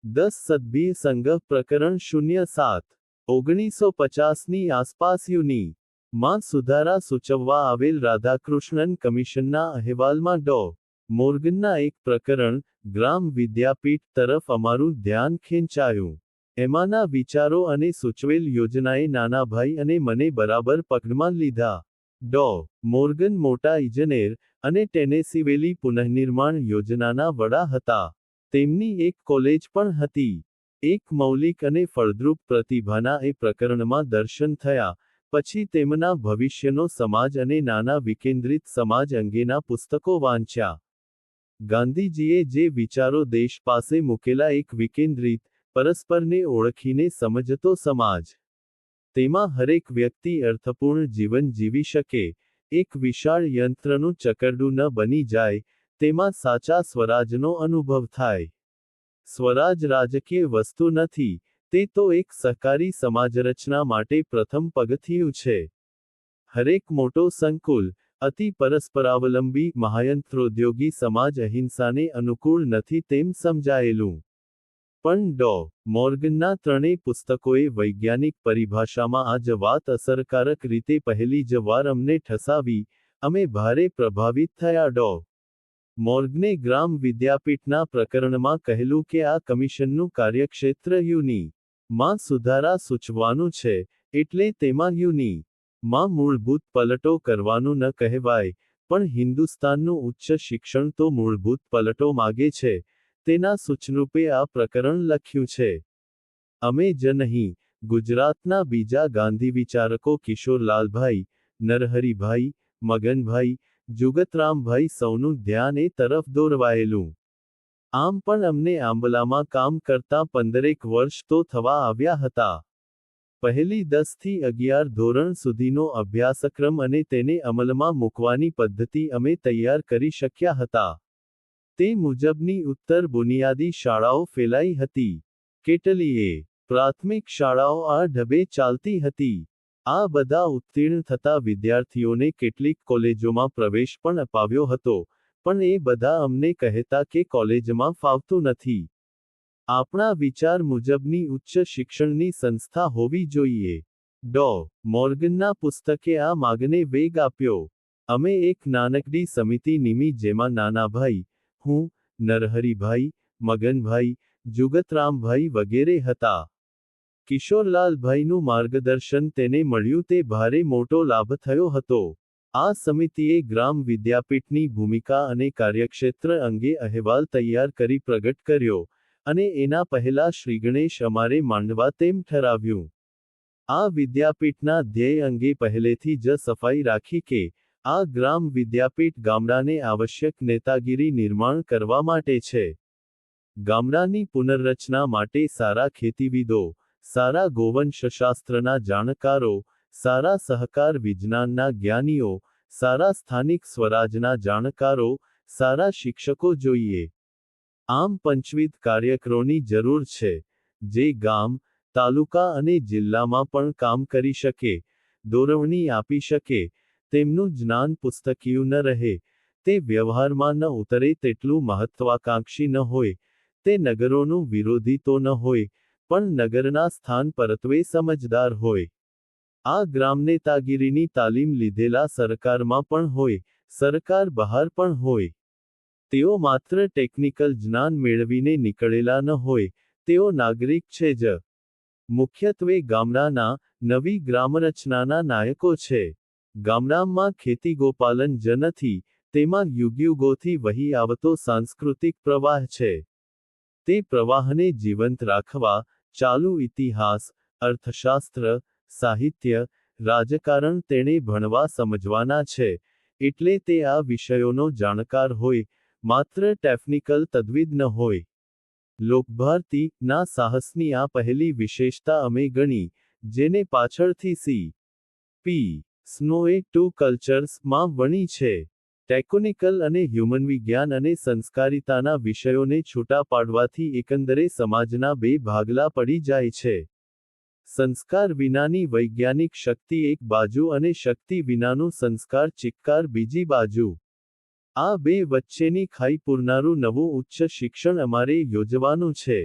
10 સદભી સંઘ પ્રકરણ 07/1950ની આસપાસ યુની માં સુધારા સૂચવવા આવેલ રાધાકૃષ્ણન કમિશનના અહેવાલમાં મોર્ગનના એક પ્રકરણ, ગ્રામ વિદ્યાપીઠ તરફ અમારું ધ્યાન ખેંચાયું. એમાંના વિચારો અને સૂચવેલ યોજનાએ નાનાભાઈ અને મને બરાબર પકડમાં લીધા. મોર્ગન મોટા ઇજનેર અને ટેનેસી વેલી પુનઃનિર્માણ યોજનાના વડા હતા. તેમની એક કોલેજ પણ હતી. એક મૌલિક અને ફળદ્રુપ પ્રતિભાના એ પ્રકરણમાં દર્શન થયા. પછી તેમના ભવિષ્યનો સમાજ અને નાના વિકેન્દ્રિત સમાજ અંગેના પુસ્તકો વાંચ્યા. ગાંધીજીએ જે વિચારો દેશ પાસે મૂકેલા એક વિકેન્દ્રિત, પરસ્પરને ઓળખીને સમજતો સમાજ. તેમાં હરેક વ્યક્તિ અર્થપૂર્ણ જીવન જીવી શકે, એક વિશાળ યંત્રનું ચકરડું ન બની જાય, તેમાં સાચા સ્વરાજનો અનુભવ થાય. સ્વરાજ રાજકીય વસ્તુ નથી, તે તો એક સહકારી સમાજરચના માટે પ્રથમ પગથિયું છે. હરેક મોટો સંકુલ, અતિ પરસ્પરાવલંબી મહાયંત્રોદ્યોગી સમાજ અહિંસાને અનુકૂળ નથી તેમ સમજાયેલું. પણ મોર્ગનના ત્રણેય પુસ્તકોએ વૈજ્ઞાનિક પરિભાષામાં આ જ વાત અસરકારક રીતે પહેલી જ વાર અમને ઠસાવી. અમે ભારે પ્રભાવિત થયા. મોર્ગને ગ્રામ વિદ્યાપીઠના પ્રકરણમાં કહેલું કે આ કમિશનનું કાર્યક્ષેત્ર યુની માં સુધારા સૂચવવાનું છે, એટલે તેમાં યુની માં મૂળભૂત પલટો કરવાનું ન કહેવાય, પણ હિન્દુસ્તાનનું ઉચ્ચ શિક્ષણ તો મૂળભૂત પલટો માગે છે, તેના સૂચનરૂપે આ પ્રકરણ લખ્યું છે. અમે જ નહીં, ગુજરાતના બીજા ગાંધી વિચારકો કિશોરલાલભાઈ, નરહરિભાઈ, મગનભાઈ, જુગતરામભાઈ સૌનું ધ્યાન એ તરફ દોરવાયેલું. આમ પણ અમને આંબલામાં કામ કરતાં 15 વર્ષ તો થવા આવ્યા હતા. પહેલી 10 થી 11 ધોરણ સુધીનો અભ્યાસક્રમ અને તેને અમલમાં મૂકવાની પદ્ધતિ અમે તૈયાર કરી શક્યા હતા. તે મુજબની ઉત્તર બુનિયાદી શાળાઓ ફેલાઈ હતી. કેટલીય પ્રાથમિક શાળાઓ આ ઢબે ચાલતી હતી. આ બધા ઉત્તીર્ણ થતા વિદ્યાર્થીઓને કેટલીક કોલેજોમાં પ્રવેશ પણ અપાવ્યો હતો, પણ એ બધા અમને કહેતા કે કોલેજમાં ફાવતું નથી. આપણા વિચાર મુજબની ઉચ્ચ શિક્ષણની સંસ્થા હોવી જોઈએ. મોર્ગનના પુસ્તકે આ માગને વેગ આપ્યો. અમે એક નાનકડી સમિતિ નિમી જેમાં નાનાભાઈ, હું, નરહરિભાઈ, મગનભાઈ, જુગતરામભાઈ વગેરે હતા. કિશોરલાલભાઈનું માર્ગદર્શન તેને મળ્યું તે ભારે મોટો લાભ થયો હતો. આ સમિતિએ ગ્રામ વિદ્યાપીઠની ભૂમિકા અને કાર્યક્ષેત્ર અંગે અહેવાલ તૈયાર કરી પ્રગટ કર્યો, અને એના પહેલા શ્રીગણેશ અમારે માંડવા તેમ ઠરાવ્યું. આ વિદ્યાપીઠના ધ્યેય અંગે પહેલેથી જ સફાઈ રાખી કે, આ ગ્રામ વિદ્યાપીઠ ગામડાને આવશ્યક નેતાગીરી નિર્માણ કરવા માટે છે. ગામડાની પુનર્રચના માટે સારા ખેતીવિદો, સારા ગોવંશશાસ્ત્રના જાણકારો, સારા સહકાર વિજ્ઞાનના જ્ઞાનીઓ, સારા સ્થાનિક સ્વરાજના જાણકારો, સારા શિક્ષકો જોઈએ. આમ પંચવિધ કાર્યકરોની જરૂર છે, જે ગામ, તાલુકા અને જિલ્લામાં પણ કામ કરી શકે, દોરવણી આપી શકે, તેમનું જ્ઞાન પુસ્તકીયું ન રહે, તે વ્યવહારમાં ન ઉતરે તેટલું મહત્વાકાંક્ષી ન હોય, તે નગરોનું વિરોધી તો ન હોય, પણ નગરના સ્થાન પરત્વે સમજદાર હોય. આ ગ્રામનેતાગીરીની તાલીમ લીધેલા સરકારમાં પણ હોય, સરકાર બહાર પણ હોય. તેઓ માત્ર ટેકનિકલ જ્ઞાન મેળવીને નીકળેલા ન હોય, તેઓ નાગરિક છે જ. મુખ્યત્વે ગામડાના, નવી ગ્રામરચનાના નાયકો છે. ગામડામાં ખેતીગોપાલન જ નથી, તેમાં યુગયુગોથી વહી આવતો સાંસ્કૃતિક પ્રવાહ છે. તે પ્રવાહને જીવંત રાખવા, ચાલુ ઇતિહાસ, અર્થશાસ્ત્ર, સાહિત્ય, રાજકારણ તેણે ભણવા સમજવાના છે, એટલે તે આ વિષયોનો જાણકાર હોય, માત્ર ટેકનિકલ તદ્વિદ ન હોય. લોકભારતી ના સાહસની આ પહેલી વિશેષતા અમે ગણી, જેને પાછળથી સી.પી. સ્નોએ ટુ કલ્ચર્સ માં વણી છે. ટેકનિકલ અને હ્યુમનવિજ્ઞાન અને સંસ્કારિતાના વિષયોને છૂટા પાડવાથી એકંદરે સમાજના બે ભાગલા પડી જાય છે. સંસ્કાર વિનાની વૈજ્ઞાનિક શક્તિ એક બાજુ અને શક્તિ વિનાનું સંસ્કાર ચિક્કાર બીજી બાજુ. આ બે વચ્ચેની ખાઈ પૂરનારું નવું ઉચ્ચ શિક્ષણ અમારે યોજવાનું છે.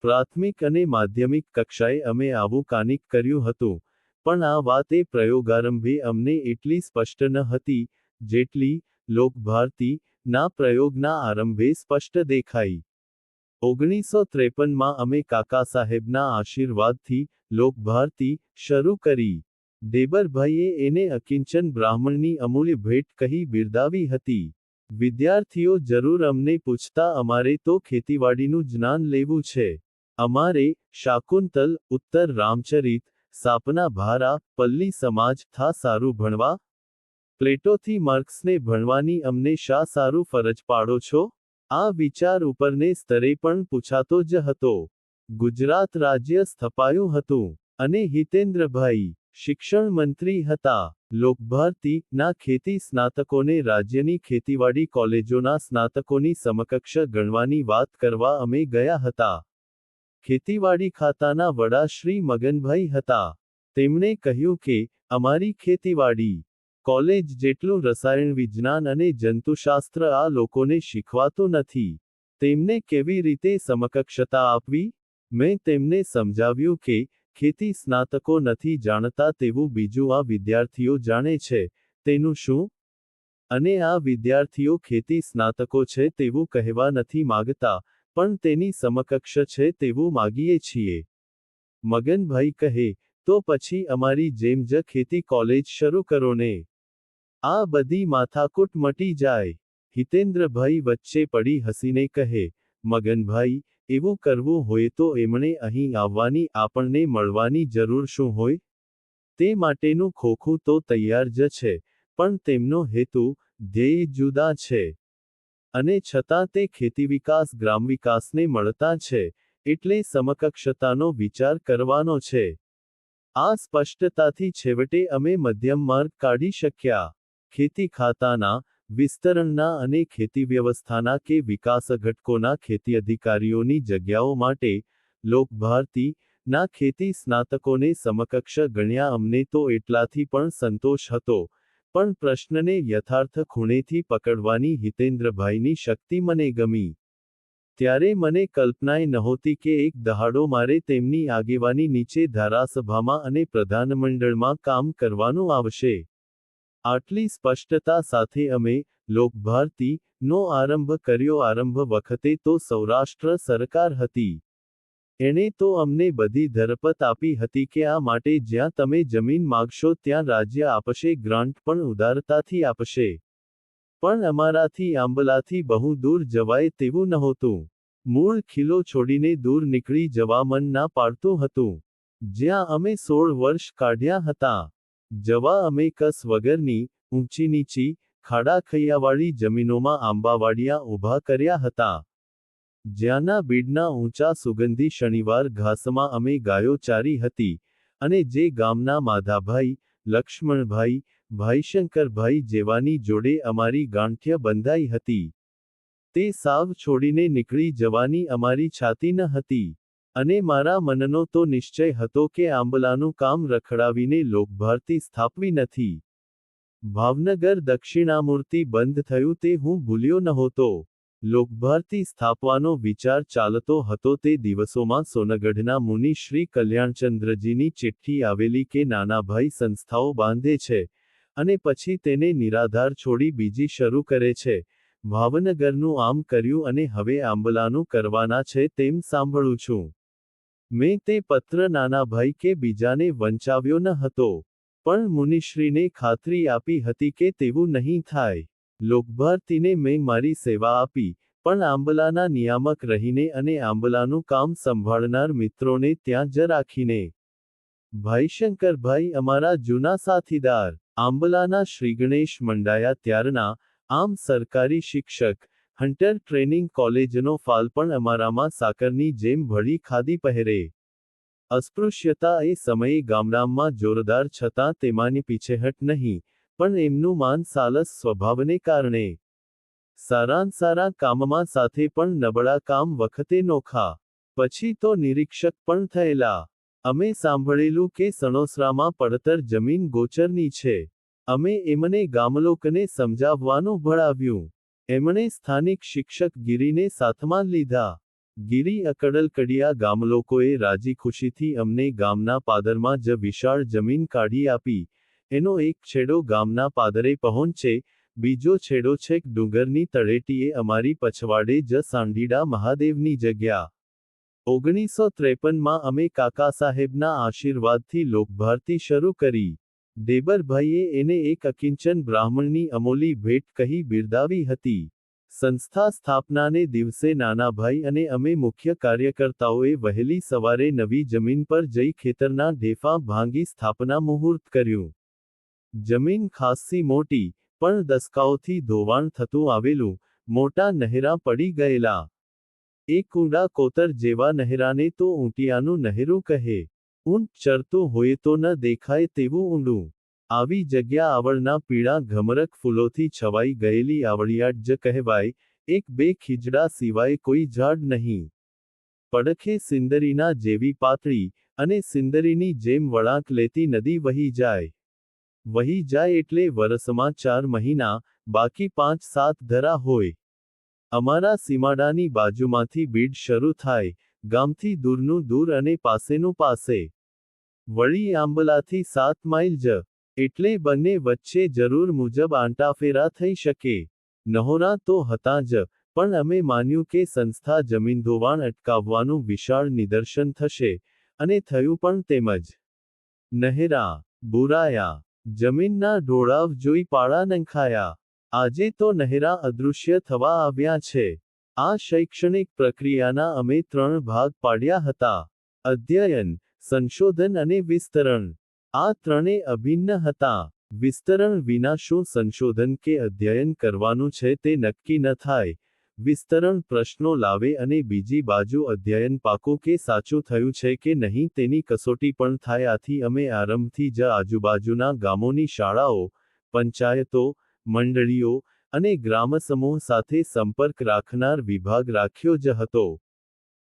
પ્રાથમિક અને માધ્યમિક કક્ષાએ અમે આવું કાનિક કર્યું હતું, પણ આ વાત એ પ્રયોગારંભે અમને એટલી સ્પષ્ટ ન હતી, જેટલી લોકભારતી ના પ્રયોગના આરંભે સ્પષ્ટ દેખાઈ. 1953માં અમે કાકા સાહેબના આશીર્વાદથી લોકભારતી શરૂ કરી. દેબરભાઈએ એને અકિંચન બ્રાહ્મણની અમૂલ્ય ભેટ કહી બિરદાવી હતી. વિદ્યાર્થીઓ જરૂર અમને પૂછતા અમારે તો ખેતીવાડીનું જ્ઞાન લેવું છે. અમારે શાકુંતલ, ઉત્તર રામચરિત, સાપના ભારા, પલ્લી સમાજ થા સારું ભણવા? પ્લેટોથી માર્ક્સને ભણવાની અમને શા સારું ફરજ પાડો છો? આ વિચાર ઉપરને સ્તરે પણ પૂછાતો જ હતો. ગુજરાત રાજ્ય સ્થપાયું હતું, અને હિતેન્દ્રભાઈ શિક્ષણ મંત્રી હતા. લોકભારતી ના ખેતી સ્નાતકોને રાજ્યની ખેતીવાડી કોલેજોના સ્નાતકોની સમકક્ષ ગણવાની વાત કરવા અમે ગયા હતા. ખેતીવાડી ખાતાના વડા શ્રી મગનભાઈ હતા. તેમણે કહ્યું કે, અમારી ખેતીવાડી કોલેજ જેટલું રસાયણ વિજ્ઞાન અને જંતુશાસ્ત્ર આ લોકોને શીખવાતું નથી. તેમને કેવી રીતે સમકક્ષતા આપવી? મેં તેમને સમજાવ્યું કે, ખેતી સ્નાતકો નથી જાણતા તેવું બીજું આ વિદ્યાર્થીઓ જાણે છે, તેનું શું? અને આ વિદ્યાર્થીઓ ખેતી સ્નાતકો છે તેવું કહેવા નથી માગતા, પણ તેની સમકક્ષ છે તેવું માગીએ છીએ. મગનભાઈ કહે, તો પછી અમારી જેમ જ ખેતી કોલેજ શરૂ કરો ને. આ બધી માથાકૂટ મટી જાય. હિતેન્દ્રભાઈ વચ્ચે પડી હસીને કહે, મગનભાઈ, એવું કરવું હોય તો એમણે અહીં આવવાની આપણને મળવાની જરૂર શું હોય? તે માટેનું ખોખું તો તૈયાર જ છે, પણ તેમનો હેતુ, ધ્યેય જુદા છે. અને છતાં તે ખેતીવિકાસ ગ્રામવિકાસને મળતા છે, એટલે સમકક્ષતાનો વિચાર કરવાનો છે. આ સ્પષ્ટતાથી છેવટે અમે મધ્યમ માર્ગ કાઢી શક્યા. ખેતી ખાતાના, વિસ્તરણના અને ખેતી વ્યવસ્થાના કે વિકાસ ઘટકોના ખેતી અધિકારીઓની જગ્યાઓ માટે, લોકભારતી ના ખેતી સ્નાતકોને સમકક્ષ ગણ્યા. અમને તો એટલાથી પણ સંતોષ હતો, પણ પ્રશ્નને યથાર્થ ખૂણેથી પકડવાની હિતેન્દ્રભાઈની શક્તિ મને ગમી. ત્યારે મને કલ્પનાય નહોતી કે એક દહાડો મારે તેમની આગેવાની નીચે ધારાસભામાં અને પ્રધાનમંડળમાં કામ કરવાનું આવશે. આટલી સ્પષ્ટતા સાથે અમે, લોકભારતી નો આરંભ કર્યો. આરંભ વખતે તો સૌરાષ્ટ્ર સરકાર હતી. એણે તો અમને બધી ધરપત આપી હતી કે આ માટે જ્યાં તમે જમીન માગશો ત્યાં રાજ્ય આપશે, ગ્રાન્ટ પણ ઉદારતાથી આપશે. પણ અમારાથી આંબલાથી બહુ દૂર જવાય તેવું નહોતું. મૂળ ખીલો છોડીને દૂર નીકળી જવા મન ના પાડતું હતું. જ્યાં અમે 16 વર્ષ કાઢ્યા હતા. જવા અમે કસ વગરની, ઊંચી નીચી, ખાડા ખૈયાવાળી જમીનોમાં આંબાવાડિયા ઊભા કર્યા હતા. જ્યાંના બીડના ઊંચા સુગંધી શનિવાર ઘાસમાં અમે ગાયો ચારી હતી, અને જે ગામના માધાભાઈ, લક્ષ્મણભાઈ, ભાઈશંકરભાઈ જેવાની જોડે અમારી ગાંઠ્ય બંધાઈ હતી. તે સાવ છોડીને નીકળી જવાની અમારી છાતી ન હતી. અને મારા મનનો તો નિશ્ચય હતો કે આંબલાનું કામ રખડાવીને લોકભારતી સ્થાપવી નથી. ભાવનગર દક્ષિણામૂર્તિ બંધ થયું તે હું ભૂલ્યો નહોતો. લોકભારતી સ્થાપવાનો વિચાર ચાલતો હતો તે દિવસોમાં સોનગઢના મુનિ શ્રી કલ્યાણચંદ્રજીની ચિઠ્ઠી આવેલી કે નાનાભાઈ સંસ્થાઓ બાંધે છે, અને પછી તેને નિરાધાર છોડી બીજી શરૂ કરે છે. ભાવનગરનું આમ કર્યું અને હવે આંબલાનું કરવાના છે તેમ સાંભળું છું. મેં તે પત્ર નાનાભાઈ કે બીજાને વંચાવ્યો ન હતો, પણ મુનિશ્રીને ખાતરી આપી હતી કે તેવું નહીં થાય. લોકભારતીને મેં મારી સેવા આપી, પણ આંબલાના નિયામક રહીને અને આંબલાનું કામ સંભાળનાર મિત્રોને ત્યાં જ રાખીને. ભાઈશંકરભાઈ અમારા જૂના સાથીદાર, આંબલાના શ્રીગણેશ મંડાયા ત્યારના, આમ સરકારી શિક્ષક, હન્ટર ટ્રેનિંગ કોલેજનો ફાલ પણ અમારામાં સાકરની જેમ ભળી ખાદી પહેરે. અસ્પૃશ્યતા એ સમયે ગામડામાં જોરદાર છતાં તેમાંની પીછેહટ નહીં, પણ એમનું માન સાલસ સ્વભાવને કારણે. સારા કામમાં સાથે પણ નબળા કામ વખતે નોખા. પછી તો નિરીક્ષક પણ થયેલા. અમે સાંભળેલું કે સણોસરામાં પડતર જમીન ગોચરની છે. અમે એમને ગામલોકને સમજાવવાનું ભળાવ્યું. એમણે સ્થાનિક શિક્ષક ગીરીને સાથમાં લીધા. ગીરી અકડલકડિયા ગામલોકોએ રાજી ખુશીથી અમને ગામના પાદરમાં જ વિશાળ જમીન કાઢી આપી. એનો એક છેડો ગામના પાદરે પહોંચે, બીજો છેડો છેક ડુંગરની તળેટીએ અમારી પછવાડે જ સાંઢીડા મહાદેવની જગ્યા. 1953માં અમે કાકા સાહેબના આશીર્વાદથી લોકભારતી શરૂ કરી. દેબરભાઈએ એને એક અકિંચન બ્રાહ્મણની અમોલી ભેટ કહી બિરદાવી હતી. સંસ્થા સ્થાપનાને દિવસે નાનાભાઈ અને અમે મુખ્ય કાર્યકર્તાઓએ વહેલી સવારે નવી જમીન પર જઈ ખેતરના ઢેફા ભાંગી સ્થાપના મુહૂર્ત કર્યું. જમીન ખાસ્સી મોટી, પણ દસકાઓથી ધોવાણ થતું આવેલું, મોટા નહેરા પડી ગયેલા. એક ઊંડા કોતર જેવા નહેરાને તો ઊંટિયાનું નહેરું કહે. ઊંટ ચરતું હોય તો ન દેખાય તેવું ઊંડું. આવી જગ્યા આવળના પીળા ઘમરક ફૂલોથી છવાઈ ગયેલી આવળિયાટ જ કહેવાય. એક બે ખીજડા સિવાય કોઈ ઝાડ નહીં. પડખે સિંદરીના જેવી પાતળી, અને સિંદરીની જેમ વળાંક લેતી નદી વહી જાય. વહી જાય એટલે વરસમાં 4 મહિના, બાકી 5-7 ધરા હોય. અમારા સીમાડાની બાજુમાંથી બીડ શરૂ થાય, ગામથી દૂરનું દૂર અને પાસેનું પાસે. વળી આંબલાથી 7 માઇલ જ. એટલે બંને વચ્ચે જરૂર મુજબ આંટાફેરા થઈ શકે. નહોરા તો હતા જ, પણ અમે માન્યું કે સંસ્થા જમીન ધોવાણ અટકાવવાનું વિશાળ નિદર્શન થશે, અને થયું પણ તેમજ. નહેરા બુરાયા, જમીનના ઢોળાવ જોઈ પાળા નંખાયા. આજે તો નહેરા અદૃશ્ય થવા આવ્યા છે. આ શૈક્ષણિક પ્રક્રિયાના અમે 3 ભાગ પાડ્યા હતા: અધ્યયન, સંશોધન અને વિસ્તરણ. આ ત્રણે અભિન્ન હતા. વિસ્તરણ વિના શું સંશોધન કે અધ્યયન કરવાનું છે તે નક્કી ન થાય. વિસ્તરણ પ્રશ્નો લાવે અને બીજી બાજુ અધ્યયન પાકું કે સાચું થયું છે કે નહીં તેની કસોટી પણ થાય. આથી અમે આરંભથી જ આજુબાજુના ગામોની શાળાઓ, પંચાયતો, મંડળીઓ અને ગ્રામસમૂહ સાથે સંપર્ક રાખનાર વિભાગ રાખ્યો જ હતો.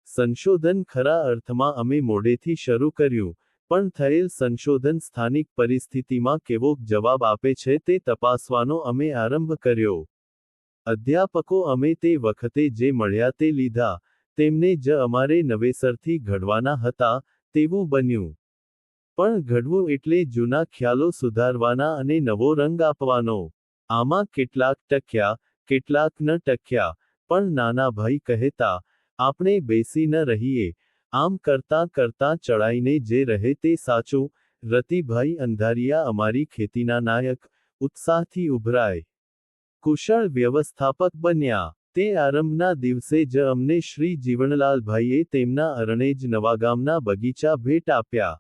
સંશોધન ખરા અર્થમાં અમે મોડેથી શરૂ કર્યું, પણ થયેલ સંશોધન સ્થાનિક પરિસ્થિતિમાં કેવો જવાબ આપે છે તે તપાસવાનો અમે આરંભ કર્યો. અધ્યાપકો અમે તે વખતે જે મળ્યા તે લીધા, તેમને જ અમારે નવેસરથી ઘડવાના હતા, તેવું બન્યું. પણ ઘડવું એટલે જૂના ખ્યાલો સુધારવાના અને નવો રંગ આપવાનો. આમાં કેટલાક ટક્યા, કેટલાક ન ટક્યા, પણ નાનાભાઈ કહેતા, આપણે બેસી ન રહીએ. આમ કરતાં કરતાં ચડાઈને જે રહે તે સાચું. રતિભાઈ અંધારિયા અમારી ખેતીના નાયક, ઉત્સાહથી ઉભરાય. કુશળ વ્યવસ્થાપક બન્યા. તે આરંભના દિવસે જ અમને શ્રી જીવણલાલભાઈએ તેમના અરણેજ નવાગામના બગીચા ભેટ આપ્યા.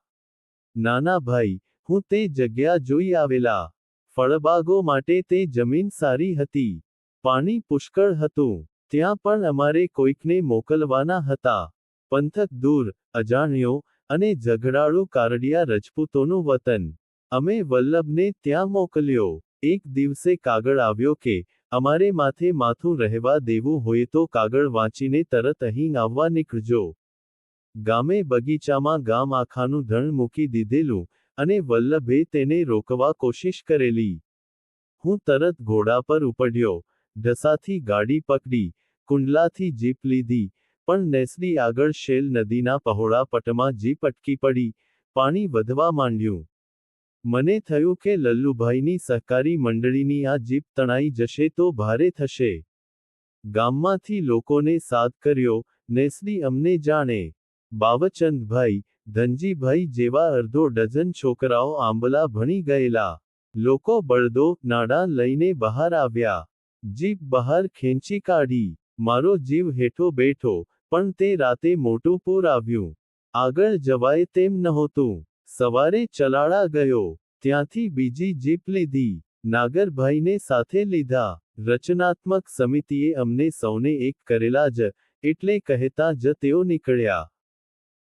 નાનાભાઈ, હું તે જગ્યા જોઈ આવેલા. ફળબાગો માટે તે જમીન સારી હતી. પાણી પુષ્કળ હતું. ત્યાં પણ અમારે કોઈકને મોકલવાના હતા. પંથક દૂર, અજાણ્યો, અને ઝઘડાળુ કારડિયા રજપૂતોનું વતન. અમે વલ્લભને ત્યાં મોકલ્યો. એક દિવસે કાગળ આવ્યો કે, અમારે માથે માથું રહેવા દેવું હોય તો કાગળ વાંચીને તરત અહીં આવવા નીકળજો. ગામે બગીચામાં ગામ આખાનું ધણ મૂકી દીધેલું, અને વલ્લભે તેને રોકવા કોશિશ કરેલી. હું તરત ઘોડા પર ઉપડ્યો, ઢસાથી ગાડી પકડી, કુંડલાથી જીપ લીધી, પણ નેસડી આગળ શેલ નદીના પહોળા પટમાં જીપ અટકી પડી. પાણી વધવા માંડ્યું. મને થયું કે લલ્લુભાઈની સહકારી મંડળીની આ જીપ તણાઈ જશે તો ભારે થશે. ગામમાંથી લોકોને સાદ કર્યો, નેસડી અમને જાણે. બાવચંદભાઈ, ધનજીભાઈ જેવા અડધો ડઝન છોકરાઓ આંબલા ભણી ગયેલા. લોકો બળદો, નાડા લઈને બહાર આવ્યા. જીપ બહાર ખેંચી કાઢી. મારો જીવ હેઠો બેઠો, પણ તે રાતે મોટું પૂર આવ્યું. આગળ જવાય તેમ નહોતું. સવારે ચલાળા ગયો. ત્યાંથી બીજી જીપ લીધી. નાગરભાઈને સાથે લીધા. રચનાત્મક સમિતિએ અમને સૌને એક કરેલા જ, એટલે કહેતા જ તેઓ નીકળ્યા.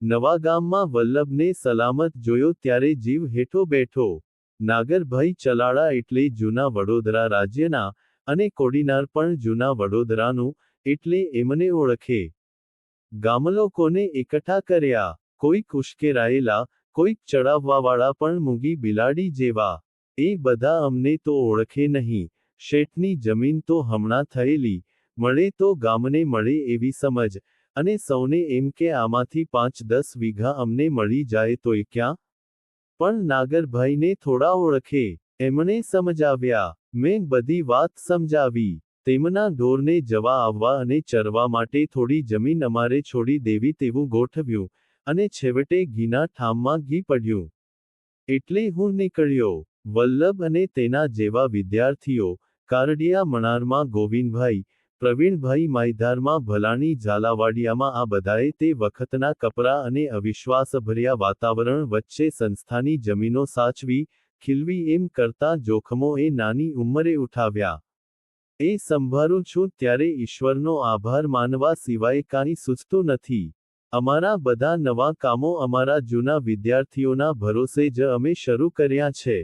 નવાગામમાં વલ્લભને સલામત જોયો ત્યારે જીવ હેઠો બેઠો. નાગરભાઈ ચલાળા એટલે જૂના વડોદરા રાજ્યના, અને કોડીનાર પણ જૂના વડોદરાનું, એટલે એમને ઓળખે. ગામલોકોને એકઠા કર્યા. કોઈક ઉશ્કેરાયેલા, કોઈક ચડાવવાવાળા પણ મૂંગી બિલાડી જેવા. એ બધા અમને તો ઓળખે નહીં. શેઠની જમીન તો હમણાં થયેલી, મળે તો ગામને મળે એવી સમજ, અને સૌને એમ કે આમાંથી 5-10 વીઘા અમને મળી જાય તોય ક્યાં? પણ નાગરભાઈને થોડા ઓળખે. એમણે સમજાવ્યા. મેં બધી વાત સમજાવી. તેમના ઢોરને જવા આવવા અને ચરવા માટે થોડી જમીન અમારે છોડી દેવી તેવું ગોઠવ્યું, અને છેવટે ઘીના ઠામમાં ઘી પડ્યું. એટલે હું નીકળ્યો. વલ્લભ અને તેના જેવા વિદ્યાર્થીઓ, કારડિયા મણારમાં ગોવિંદભાઈ, પ્રવીણભાઈ માયધારમાં ભલાણી ઝાલાવાડિયામાં આ બધાએ તે વખતના કપરા અને અવિશ્વાસભર્યા વાતાવરણ વચ્ચે સંસ્થાની જમીનો સાચવી, ખીલવી એમ કરતા જોખમો એ નાની ઉંમરે ઉઠાવ્યા. એ સંભાળું છું ત્યારે ઈશ્વરનો આભાર માનવા સિવાય કાંઈ સૂચતું નથી. અમારા બધા નવા કામો અમારા જૂના વિદ્યાર્થીઓના ભરોસે જ અમે શરૂ કર્યા છે.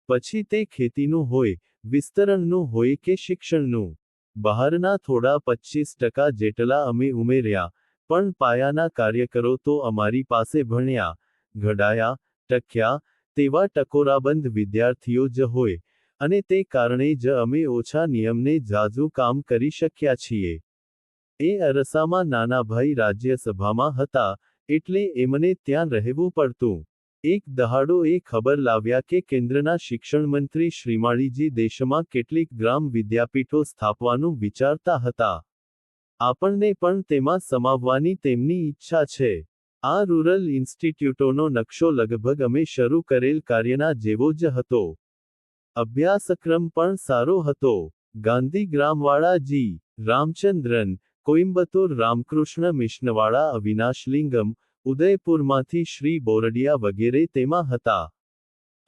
પછી તે ખેતીનું હોય, વિસ્તરણનું હોય કે શિક્ષણનું. બહારના થોડા 25% જેટલા અમે ઉમેર્યા, પણ પાયાના કાર્યકરો તો અમારી પાસે ભણ્યા, ઘડાયા, ટક્યા, તેવા ટકોરાબંધ વિદ્યાર્થીઓ જ હોય, અને તે કારણે જ અમે ઓછા નિયમને ઝાઝું કામ કરી શક્યા છીએ. એ અરસામાં નાનાભાઈ રાજ્યસભામાં હતા, એટલે એમને ત્યાં રહેવું પડતું. એક દહાડો એ ખબર લાવ્યા કે કેન્દ્રના શિક્ષણમંત્રી શ્રીમાળીજી દેશમાં કેટલીક ગ્રામ વિદ્યાપીઠો સ્થાપવાનું વિચારતા હતા. આપણને પણ તેમાં સમાવવાની તેમની ઈચ્છા છે. આ રૂરલ ઇન્સ્ટિટ્યૂટોનો નકશો લગભગ અમે શરૂ કરેલ કાર્યના જેવો જ હતો. અભ્યાસક્રમ પણ સારો હતો. ગાંધીગ્રામવાળા જી. રામચંદ્રન, કોઈમ્બતુર રામકૃષ્ણ મિશનવાળા અવિનાશલિંગમ, ઉદયપુરમાંથી શ્રી બોરડિયા વગેરે તેમાં હતા.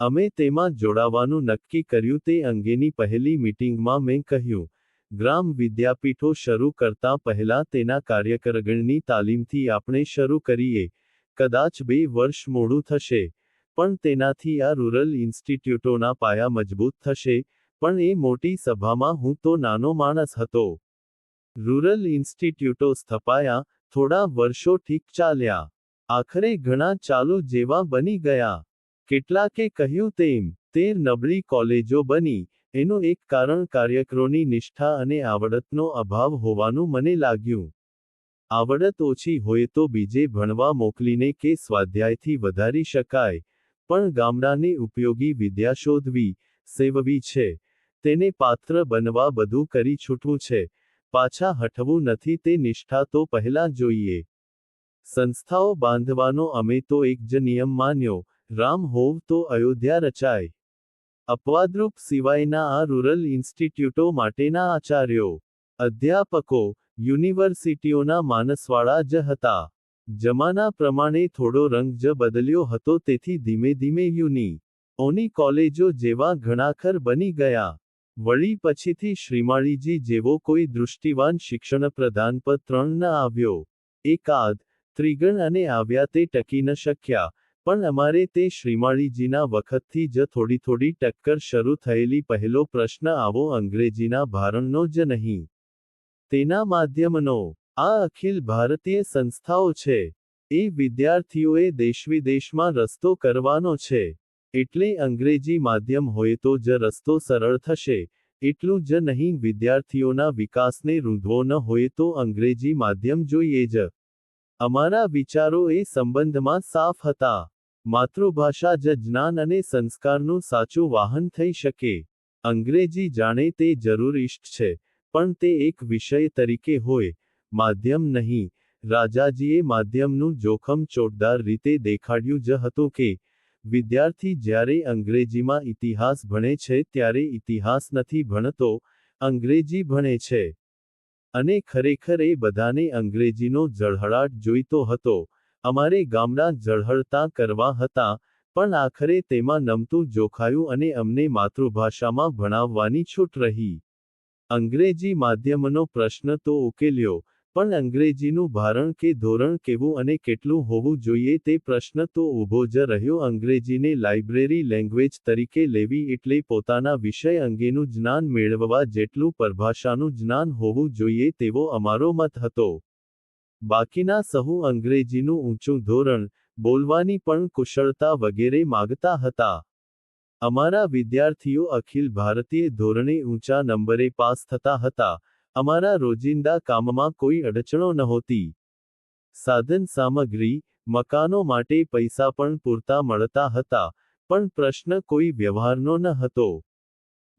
અમે તેમાં જોડાવાનું નક્કી કર્યું તે અંગેની પહેલી મીટિંગમાં મેં કહ્યું, ગ્રામ વિદ્યાપીઠો શરૂ કરતા પહેલા તેના કાર્યકરગણની તાલીમથી આપણે શરૂ કરીએ. કદાચ 2 વર્ષ મોડું થશે, પણ તેનાથી આ રૂરલ ઇન્સ્ટિટ્યૂટોના પાયા મજબૂત થશે. પણ એ મોટી સભામાં હું તો નાનો માણસ હતો. રૂરલ ઇન્સ્ટિટ્યૂટો સ્થપાયા, થોડા વર્ષો ઠીક ચાલ્યા. આખરે ઘણા ચાલુ જેવા બની ગયા. કેટલાકે કહ્યું તેમ, 13 નબળી કોલેજો બની. એનું એક કારણ કાર્યકરોની નિષ્ઠા અને આવડતનો અભાવ હોવાનું મને લાગ્યું. આવડત ઓછી હોય તો બીજે ભણવા મોકલીને કે સ્વાધ્યાયથી વધારી શકાય, પણ ગામડાને ઉપયોગી વિદ્યા શોધવી, સેવવી છે. તેને પાત્ર બનવા બધું કરી છૂટવું છે. પાછા હટવું નથી. તે નિષ્ઠા તો પહેલા જોઈએ. સંસ્થાઓ બાંધવાનો અમે તો એક જ નિયમ માન્યો, રામ હોવ તો અયોધ્યા રચાય. અપવાદરૂપ સિવાયના આ રૂરલ ઇન્સ્ટિટ્યૂટો માટેના આચાર્યો, અધ્યાપકો, યુનિવર્સિટીઓના માનસવાળા જ હતા. જમાના પ્રમાણે થોડો રંગ જ બદલ્યો હતો, તેથી ધીમે ધીમે ઓની કોલેજો જેવા ઘણાખર બની ગયા. વળી પછીથી શ્રીમાળીજી જેવો કોઈ દૃષ્ટિવાન શિક્ષણપ્રધાન પત્ર ન આવ્યો. એકાદ ત્રિગણ અને આવ્યા તે ટકી ન શક્યા, પણ અમારે તે શ્રીમાળીજીના વખતથી જ થોડી ટક્કર શરૂ થયેલી. પહેલો પ્રશ્ન આવો અંગ્રેજીના ભારણનો જ નહીં, તેના માધ્યમનો. આ અખિલ ભારતીય સંસ્થાઓ છે. એ વિદ્યાર્થીઓએ દેશવિદેશમાં રસ્તો કરવાનો છે. એટલે અંગ્રેજી માધ્યમ હોય તો જ રસ્તો સરળ થશે. એટલું જ નહીં, વિદ્યાર્થીઓના વિકાસને રૂંધવો ન હોય તો અંગ્રેજી માધ્યમ જોઈએ જ. અમારા વિચારો એ સંબંધમાં સાફ હતા. માતૃભાષા જ જ્ઞાન અને સંસ્કારનું સાચું વાહન થઈ શકે. અંગ્રેજી જાણે તે જરૂર ઇષ્ટ છે, પણ તે એક વિષય તરીકે હોય, માધ્યમ નહીં. રાજાજીએ માધ્યમનું જોખમ ચોટદાર રીતે દેખાડ્યું જ હતું કે, વિદ્યાર્થી જ્યારે અંગ્રેજીમાં ઇતિહાસ ભણે છે ત્યારે ઇતિહાસ નથી ભણતો, અંગ્રેજી ભણે છે. અને ખરેખર એ બધાને અંગ્રેજીનો ઝળહળાટ જોઈતો હતો. અમારે ગામડા ઝળહળતા કરવા હતા, પણ આખરે તેમાં નમતું જોખાયું અને અમને માતૃભાષામાં ભણાવવાની છૂટ રહી. અંગ્રેજી માધ્યમનો પ્રશ્ન તો ઉકેલ્યો, પણ અંગ્રેજીનું ભારણ કે ધોરણ કેવું અને કેટલું હોવું જોઈએ તે પ્રશ્ન તો ઊભો જ રહ્યો. અંગ્રેજીને લાઇબ્રેરી લેંગ્વેજ તરીકે લેવી એટલે પોતાના વિષય અંગેનું જ્ઞાન મેળવવા જેટલું પરભાષાનું જ્ઞાન હોવું જોઈએ તેવો અમારો મત હતો. બાકીના સહુ અંગ્રેજીનું ઊંચું ધોરણ, બોલવાની પણ કુશળતા વગેરે માગતા હતા. અમારા વિદ્યાર્થીઓ અખિલ ભારતીય ધોરણે ઊંચા નંબરે પાસ થતા હતા. અમારા રોજિંદા કામમાં કોઈ અડચણો નહોતી. સાધન સામગ્રી, મકાનો માટે પૈસા પણ પૂરતા મળતા હતા, પણ પ્રશ્ન કોઈ વ્યવહારનો ન હતો.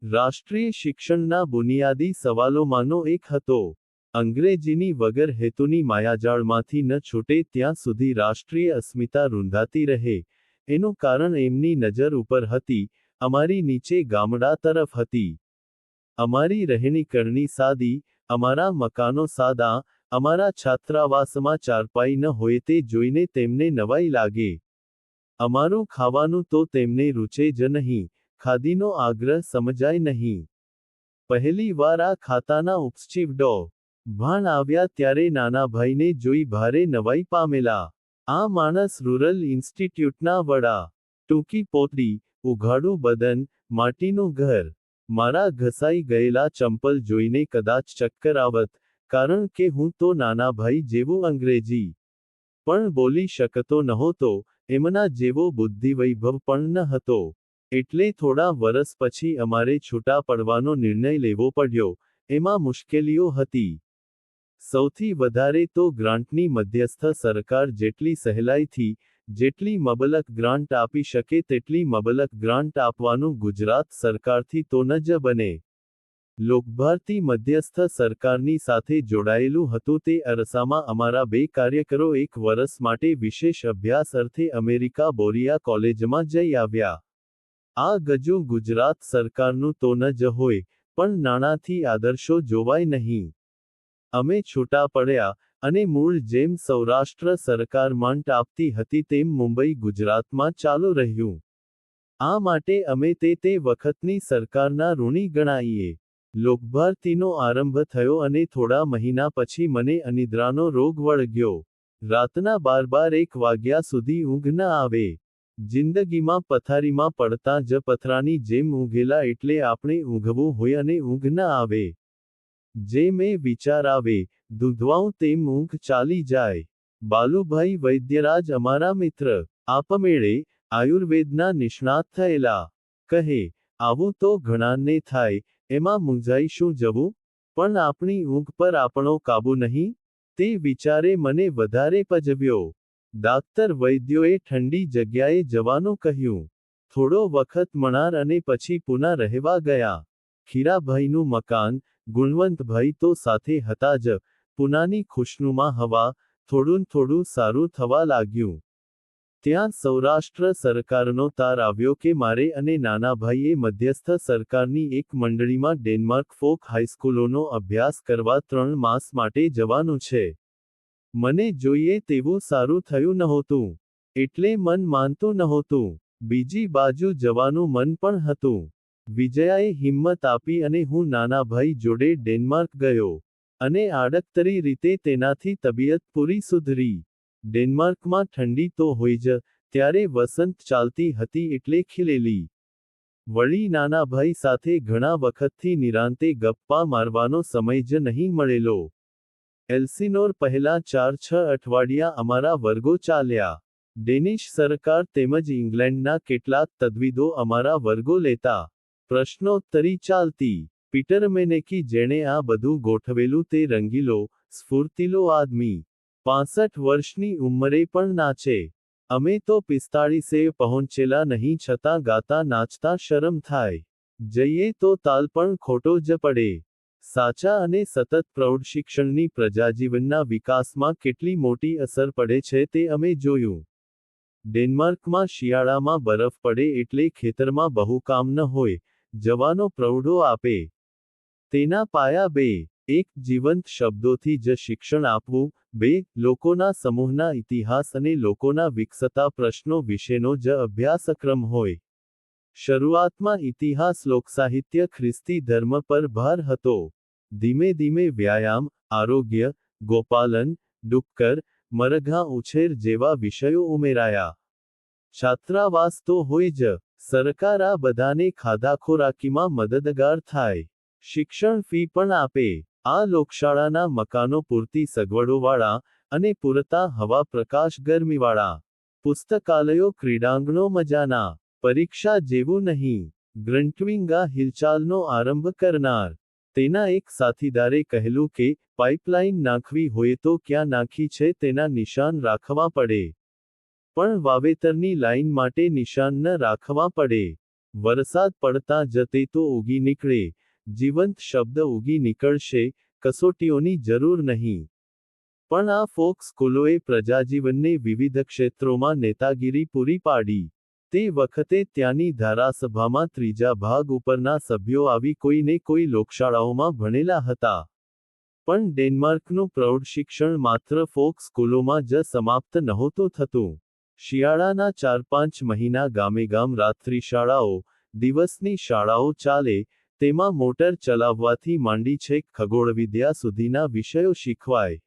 રાષ્ટ્રીય શિક્ષણના બુનિયાદી સવાલોમાંનો એક હતો. અંગ્રેજીની વગર હેતુની માયાજાળમાંથી ન છૂટે ત્યાં સુધી રાષ્ટ્રીય અસ્મિતા રૂંધાતી રહે. એનું કારણ એમની નજર ઉપર હતી, અમારી નીચે ગામડા તરફ હતી. અમારી રહેણીકરણી સાદી, અમારા મકાનો સાદા, અમારા છાત્રાવાસમાં ચારપાઈ ન હોય તે જોઈને તેમને નવાઈ લાગે. અમારું ખાવાનું તો તેમને રૂચે જ નહીં, ખાદીનો આગ્રહ સમજાય નહીં. પહેલી વાર આ ખાતાના ઉપસચીફ ડો. ભાણ આવ્યા ત્યારે નાનાભાઈને જોઈ ભારે નવાઈ પામેલા. આ માણસ રૂરલ ઇન્સ્ટિટ્યૂટના વડા. ટૂંકી પોતડી, ઉઘાડું બદન, માટીનું ઘર. મારા ઘસાઈ ગયેલા ચંપલ જોઈને કદાચ ચક્કર આવત, કારણ કે હું તો નાનાભાઈ જેવું અંગ્રેજી પણ બોલી શકતો નહોતો, એમના જેવો બુદ્ધિવૈભવ પણ ન હતો. એટલે થોડા વરસ પછી અમારે છૂટા પડવાનો નિર્ણય લેવો પડ્યો. એમાં મુશ્કેલીઓ હતી. સૌથી વધારે તો ગ્રાન્ટની મધ્યસ્થ સરકાર જેટલી સહેલાઈથી, જેટલી મબલક ગ્રાન્ટ આપી શકે તેટલી મબલક ગ્રાન્ટ આપવાનું ગુજરાત સરકારથી તો ન જ બને. લોકભારતી મધ્યસ્થ સરકારની સાથે જોડાયેલું હતું તે અરસામાં અમારા 2 કાર્યકરો 1 વરસ માટે વિશેષ અભ્યાસ અર્થે અમેરિકા બોરિયા કોલેજમાં જઈ આવ્યા. આ ગજું ગુજરાત સરકારનું તો ન જ હોય, પણ નાણાંથી આદર્શો જોવાય નહીં. અમે છૂટા પડ્યા, અને મૂળ જેમ સૌરાષ્ટ્ર સરકાર માંટ આપતી હતી તેમ મુંબઈ ગુજરાતમાં ચાલુ રહ્યું. આ માટે અમે તે વખતની સરકારના ઋણી ગણાઈએ. લોકભારતીનો આરંભ થયો અને થોડા મહિના પછી મને અનિદ્રાનો રોગ વળગ્યો. રાતના 12-1 વાગ્યા સુધી ઊંઘ ન આવે. જિંદગીમાં પથારીમાં પડતાં જ પથરાની જેમ ઊંઘેલા એટલે આપણે ઊંઘવું હોય અને ઊંઘ ન આવે. જે મેં વિચાર આવે, દૂધવાઉં તેમ ઊંઘ ચાલી જાય. બાલુભાઈ વૈદ્યરાજ અમારા મિત્ર, આપમેળે આયુર્વેદના નિષ્ણાત થયેલા. કહે, આવું તો ઘણાને થાય, એમાં મૂંઝાઈ શું જવું? પણ આપણી ઊંઘ પર આપણો કાબુ નહીં? તે વિચારે મને વધારે પજવ્યો. ડાક્ટર વૈદ્યોએ ઠંડી જગ્યાએ જવાનું કહ્યું. થોડો વખત મણાર અને પછી પૂના રહેવા ગયા. ખીરાભાઈનું મકાન, ગુણવંતભાઈ તો સાથે હતા જ. પૂનાની ખુશનુમા હવા, થોડું થોડું સારું થવા લાગ્યું. ત્યાં સૌરાષ્ટ્ર સરકારનો તાર આવ્યો કે મારે અને નાનાભાઈએ મધ્યસ્થ સરકારની એક મંડળીમાં ડેનમાર્ક ફોક હાઈસ્કૂલોનો અભ્યાસ કરવા 3 માસ માટે જવાનું છે. મને જોઈએ તેવું સારું થયું નહોતું. એટલે મન માનતું નહોતું. બીજી બાજુ જવાનું મન પણ હતું. વિજયાએ હિંમત આપી અને હું નાનાભાઈ જોડે ડેનમાર્ક ગયો. અને આડકતરી રીતે તેનાથી તબિયત પૂરી સુધરી. ડેનમાર્કમાં ઠંડી તો હોય જ, ત્યારે વસંત ચાલતી હતી એટલે ખીલેલી. વળી નાનાભાઈ સાથે ઘણા વખતથી નિરાંતે ગપ્પા મારવાનો સમય જ નહીં મળેલો. એલ્સિનોર પહેલા 4-6 અઠવાડિયા અમારા વર્ગો ચાલ્યા. ડેનિશ સરકાર તેમજ ઇંગ્લેન્ડના કેટલાક તદ્વિદો અમારા વર્ગો લેતા. પ્રશ્નોત્તરી ચાલતી. પીટર મેનેકી જેણે આ બધું ગોઠવેલું તે રંગીલો, સ્ફૂર્તિલો આદમી. 65 વર્ષની ઉંમરે પણ નાચે. અમે તો 45એ પહોંચેલા નહીં છતાં ગાતા નાચતા શરમ થાય. જઈએ તો તાલ પણ ખોટો જ પડે. સાચા અને સતત પ્રૌઢ શિક્ષણની પ્રજાજીવનના વિકાસમાં કેટલી મોટી અસર પડે છે તે અમે જોયું. ડેનમાર્કમાં શિયાળામાં બરફ પડે એટલે ખેતરમાં બહુ કામ ન હોય, જવાનો પ્રૌઢો આપે. તેના પાયા 2. 1. જીવંત શબ્દોથી જ શિક્ષણ આપવું. 2. લોકોના સમૂહના ઇતિહાસ અને લોકોના વિકસતા પ્રશ્નો વિશેનો જ અભ્યાસક્રમ હોય. શરૂઆતમાં ઇતિહાસ લોકસાહિત્ય ખ્રિસ્તી ધર્મ પર ભાર હતો. ધીમે ધીમે વ્યાયામ, આરોગ્ય, ગોપાલન, ડુક્કર, મરઘા ઉછેર જેવા વિષયો ઉમેરાયા. છાત્રાવાસ તો હોય જ. સરકાર આ બધાને ખાધાખોરાકીમાં મદદગાર થાય. શિક્ષણ ફી પણ આપે. આ લોકશાળાના મકાનો પૂરતી સગવડોવાળા, અને પૂરતા હવા પ્રકાશ ગરમીવાળા. પુસ્તકાલયો ક્રીડાંગણો મજાના. પરીક્ષા જેવું નહીં. ગ્રન્ટવિંગા હિલચાલનો આરંભ કરનાર. તેના એક સાથીદારે કહેલું કે પાઇપલાઇન નાખવી હોય તો ક્યાં નાખી છે તેના નિશાન રાખવા પડે, પણ વાવેતરની લાઇન માટે નિશાન ન રાખવા પડે. વરસાદ પડતા જ તે તો ઉગી નીકળે, જીવંત શબ્દ ઉગી નીકળશે, કસોટીઓની જરૂર નહીં. પણ આ ફોક સ્કૂલોએ પ્રજાજીવનને વિવિધ ક્ષેત્રોમાં નેતાગીરી પૂરી પાડી. તે વખતે ત્યાંની ધારાસભામાં ત્રીજા ભાગ ઉપરના સભ્યો આવી કોઈને કોઈ લોકશાળાઓમાં ભણેલા હતા. પણ ડેનમાર્કનું પ્રૌઢ શિક્ષણ માત્ર ફોક સ્કૂલોમાં જ સમાપ્ત નહોતું થતું. શિયાળાના 4-5 મહિના ગામેગામ રાત્રિ શાળાઓ, દિવસની શાળાઓ ચાલે, તેમાં મોટર ચલાવવાથી માંડી છેક ખગોળવિદ્યા સુધીના વિષયો શીખવાય.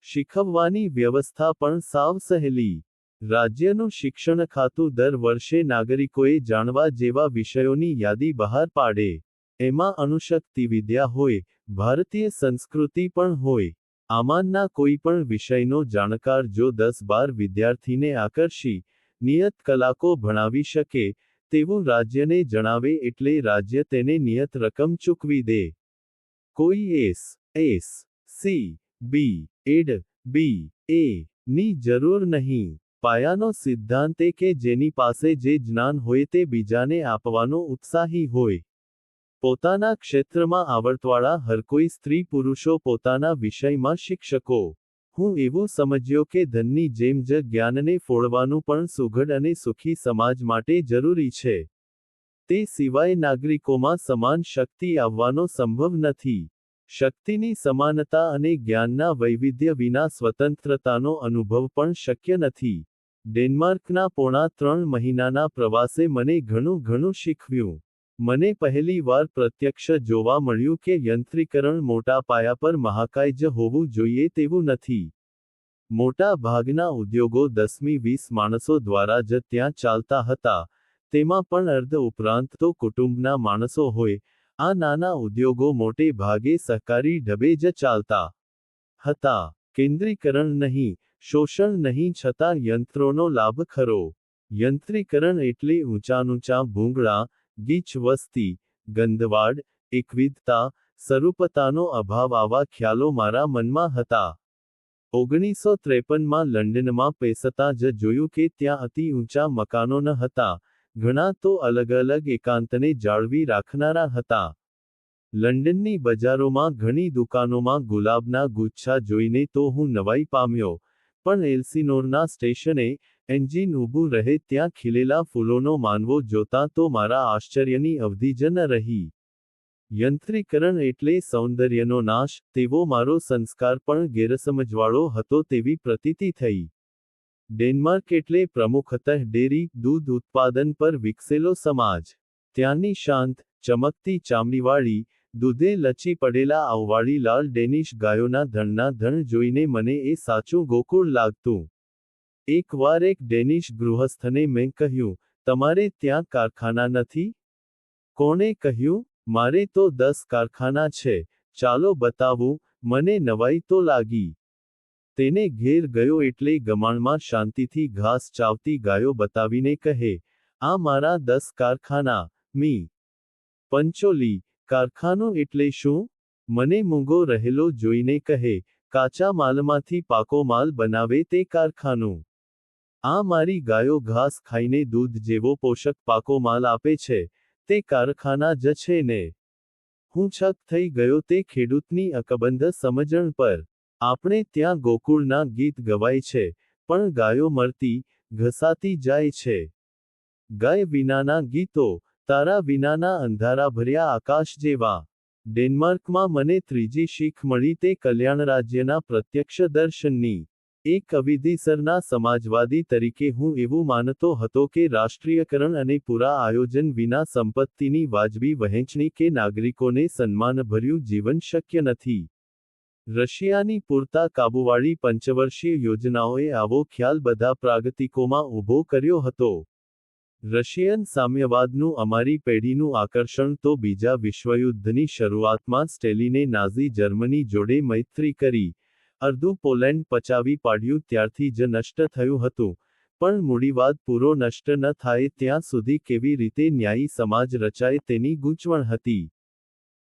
શીખવવાની વ્યવસ્થા પણ સાવ સહેલી. રાજ્યનું શિક્ષણ ખાતું દર વર્ષે નાગરિકોએ જાણવા જેવા વિષયોની યાદી બહાર પાડે. એમાં અણુશક્તિ વિદ્યા હોય, ભારતીય સંસ્કૃતિ પણ હોય. આમાંના કોઈ પણ વિષયનો જાણકાર જો 10-12 વિદ્યાર્થીને આકર્ષી, નિયત કલાકો ભણાવી શકે, તેવું રાજ્યને જણાવે એટલે રાજ્ય તેને નિયત રકમ ચૂકવી દે. કોઈ એસ, સી, બી, એડ, બી, એ ની જરૂર નહીં. પાયાનો સિદ્ધાંત એ કે જેની પાસે જે જ્ઞાન હોય તે બીજાને આપવાનો ઉત્સાહી હોય. પોતાના ક્ષેત્રમાં આવડતવાળા હરકોઈ સ્ત્રી પુરુષો પોતાના વિષયમાં શિક્ષકો. હું એવું સમજ્યો કે ધનની જેમ જ જ્ઞાનને ફોડવાનું પણ સુઘડ અને સુખી સમાજ માટે જરૂરી છે. તે સિવાય નાગરિકોમાં સમાન શક્તિ આવવાનો સંભવ નથી. શક્તિની સમાનતા અને જ્ઞાનના વૈવિધ્ય વિના સ્વતંત્રતાનો અનુભવ પણ શક્ય નથી. ડેનમાર્કના પોણા 3 મહિનાના પ્રવાસે મને ઘણું શીખવ્યું. મને પહેલી વાર પ્રત્યક્ષ જોવા મળ્યું કે યંત્રીકરણ મોટા પાયા પર મહાકાય જ હોવું જોઈએ તેવું નથી. મોટા ભાગના ઉદ્યોગો 10-20 માણસો દ્વારા જ ત્યાં ચાલતા હતા, તેમાં પણ અર્ધ ઉપરાંત તો કુટુંબના માણસો હોય. આ નાના ઉદ્યોગો મોટે ભાગે સહકારી ઢબે જ ચાલતા હતા. કેન્દ્રીકરણ નહીં, શોષણ નહીં, છતાં યંત્રોનો લાભ ખરો. યંત્રીકરણ એટલે ઊંચા ભૂંગળા, ગીચ વસ્તી, ગંદવાડ, એકવિધતા, સરૂપતાનો અભાવ આવા ખ્યાલો મારા મનમાં હતા. 1953માં લંડનમાં પેસતા જ જોયું કે ત્યાં અતિ ઊંચા મકાનો ન હતા, ઘણા તો અલગ એકાંતને જાળવી રાખનારા હતા. લંડનની બજારોમાં ઘણી દુકાનોમાં ગુલાબના ગુચ્છા જોઈને તો હું નવાઈ પામ્યો, પણ એલ્સિનોરના સ્ટેશને એન્જિન ઊભું રહે ત્યાં ખીલેલા ફૂલોનો માનવો જોતાં તો મારા આશ્ચર્યની અવધિ જ ન રહી. યંત્રીકરણ એટલે સૌંદર્યનો નાશ, તેવો મારો સંસ્કાર પણ ગેરસમજવાળો હતો તેવી પ્રતીતિ થઈ. ડેનમાર્ક એટલે પ્રમુખતઃ ડેરી, દૂધ ઉત્પાદન પર વિકસેલો સમાજ. ત્યાંની શાંત, ચમકતી ચામડીવાળી, દૂધે લચી પડેલા આવવાળી લાલ ડેનિશ ગાયોના ધણના ધણ જોઈને મને એ સાચું ગોકુળ લાગતું. એકવાર એક ડેનિશ ગૃહસ્થને મેં કહ્યું, તમારે ત્યાં કારખાના નથી? કોણે કહ્યું? મારે તો 10 કારખાના છે, ચાલો બતાવું. મને નવાઈ તો લાગી. તેને ઘેર ગયો એટલે ગમાણમાં શાંતિથી ઘાસ ચાવતી ગાયો બતાવીને કહે, આ મારા 10 કારખાના. મી. પંચોલી, કારખાનું એટલે શું? મને મૂંગો રહેલો જોઈને કહે, કાચા માલમાંથી પાકો માલ બનાવે તે કારખાનું. આ મારી ગાયો ઘાસ ખાઈને દૂધ જેવો પોષક પાકો માલ આપે છે, તે કારખાના જ છે ને. હું છક થઈ ગયો તે ખેડૂતની અકબંધ સમજણ પર. આપણે ત્યાં ગોકુળના ગીત ગવાય છે, પણ ગાયો મરતી, ઘસાતી જાય છે. ગાય વિનાના ગીતો, તારા વિનાના અંધારાભર્યા આકાશ જેવા. ડેનમાર્કમાં મને ત્રીજી શીખ મળી તે કલ્યાણ રાજ્યના પ્રત્યક્ષ દર્શનની. એક અવિધિસરના સમાજવાદી તરીકે હું એવું માનતો હતો કે રાષ્ટ્રીયકરણ અને પૂરા આયોજન વિના સંપત્તિની વાજબી વહેંચણી કે નાગરિકોને સન્માનભર્યું જીવન શક્ય નથી. રશિયાની પૂરતા કાબૂવાળી પંચવર્ષીય યોજનાઓએ આવો ખ્યાલ બધા પ્રાગતિકોમાં ઊભો કર્યો હતો. રશિયન સામ્યવાદનું અમારી પેઢીનું આકર્ષણ તો બીજા વિશ્વયુદ્ધની શરૂઆતમાં સ્ટેલિને નાઝી જર્મની જોડે મૈત્રી કરી, અર્ધું પોલેન્ડ પચાવી પાડ્યું ત્યારથી જ નષ્ટ થયું હતું, પણ મૂડીવાદ પૂરો નષ્ટ ન થાય ત્યાં સુધી કેવી રીતે ન્યાયી સમાજ રચાય તેની ગૂંચવણ હતી.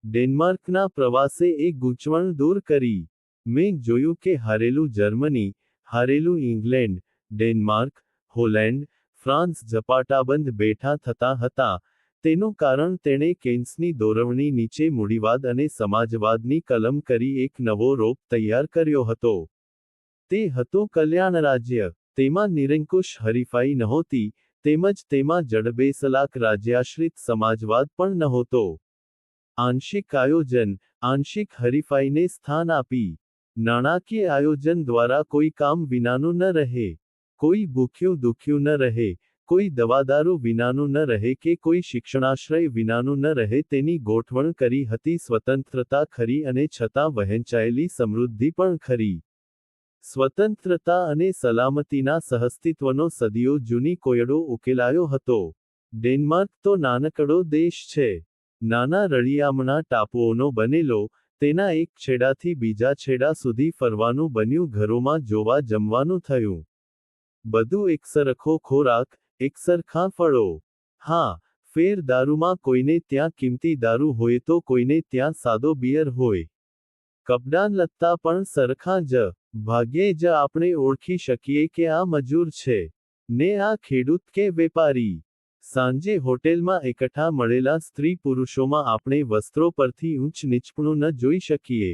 ડેનમાર્કના પ્રવાસે એ ગૂંચવણ દૂર કરી. મેં જોયું કે હારેલું જર્મની, હારેલું ઇંગ્લેન્ડ, ડેનમાર્ક, હોલેન્ડ, ફ્રાન્સ ઝપાટાબંધ બેઠા થતા હતા. તેનું કારણ તેણે કેન્સની દોરવણી નીચે મૂડીવાદ અને સમાજવાદની કલમ કરી એક નવો રોપ તૈયાર કર્યો હતો. તે હતું કલ્યાણ રાજ્ય. તેમાં નિરંકુશ હરીફાઈ નહોતી, તેમજ તેમાં જડબેસલાક રાજ્યાશ્રિત સમાજવાદ પણ નહોતો. આંશિક આયોજન, આંશિક હરીફાઈને સ્થાન આપી. નાણાકીય આયોજન દ્વારા કોઈ કામ વિનાનું ન રહે. કોઈ ભૂખ્યું દુખ્યું ન રહે. કોઈ દવાદારૂ વિનાનું ન રહે કે કોઈ શિક્ષણાશ્રય વિનાનું ન રહે તેની ગોઠવણ કરી હતી. સ્વતંત્રતા ખરી અને છતાં વહેંચાયેલી સમૃદ્ધિ પણ ખરી. સ્વતંત્રતા અને સલામતીના સહઅસ્તિત્વનો સદીઓ જૂની કોયડો ઉકેલાયો હતો. ડેનમાર્ક તો નાનકડો દેશ છે. નાના રળિયામણા ટાપુઓનો બનેલો, તેના એક છેડાથી બીજા છેડા સુધી ફરવાનું બન્યું, ઘરોમાં જોવા જમવાનું થયું. બધું એકસરખો ખોરાક, એકસરખા ફળો. હા, ફેર દારૂમાં કોઈને ત્યાં કિંમતી દારૂ હોય તો કોઈને ત્યાં સાદો બિયર હોય. કપડાં લત્તા પણ સરખા જ. ભાગ્યે જ આપણે ઓળખી શકીએ કે આ મજૂર છે, ને આ ખેડૂત કે વેપારી. સાંજે હોટેલમાં એકઠા મળેલા સ્ત્રી પુરુષોમાં આપણે વસ્ત્રો પરથી ઊંચ નીચપણું ન જોઈ શકીએ.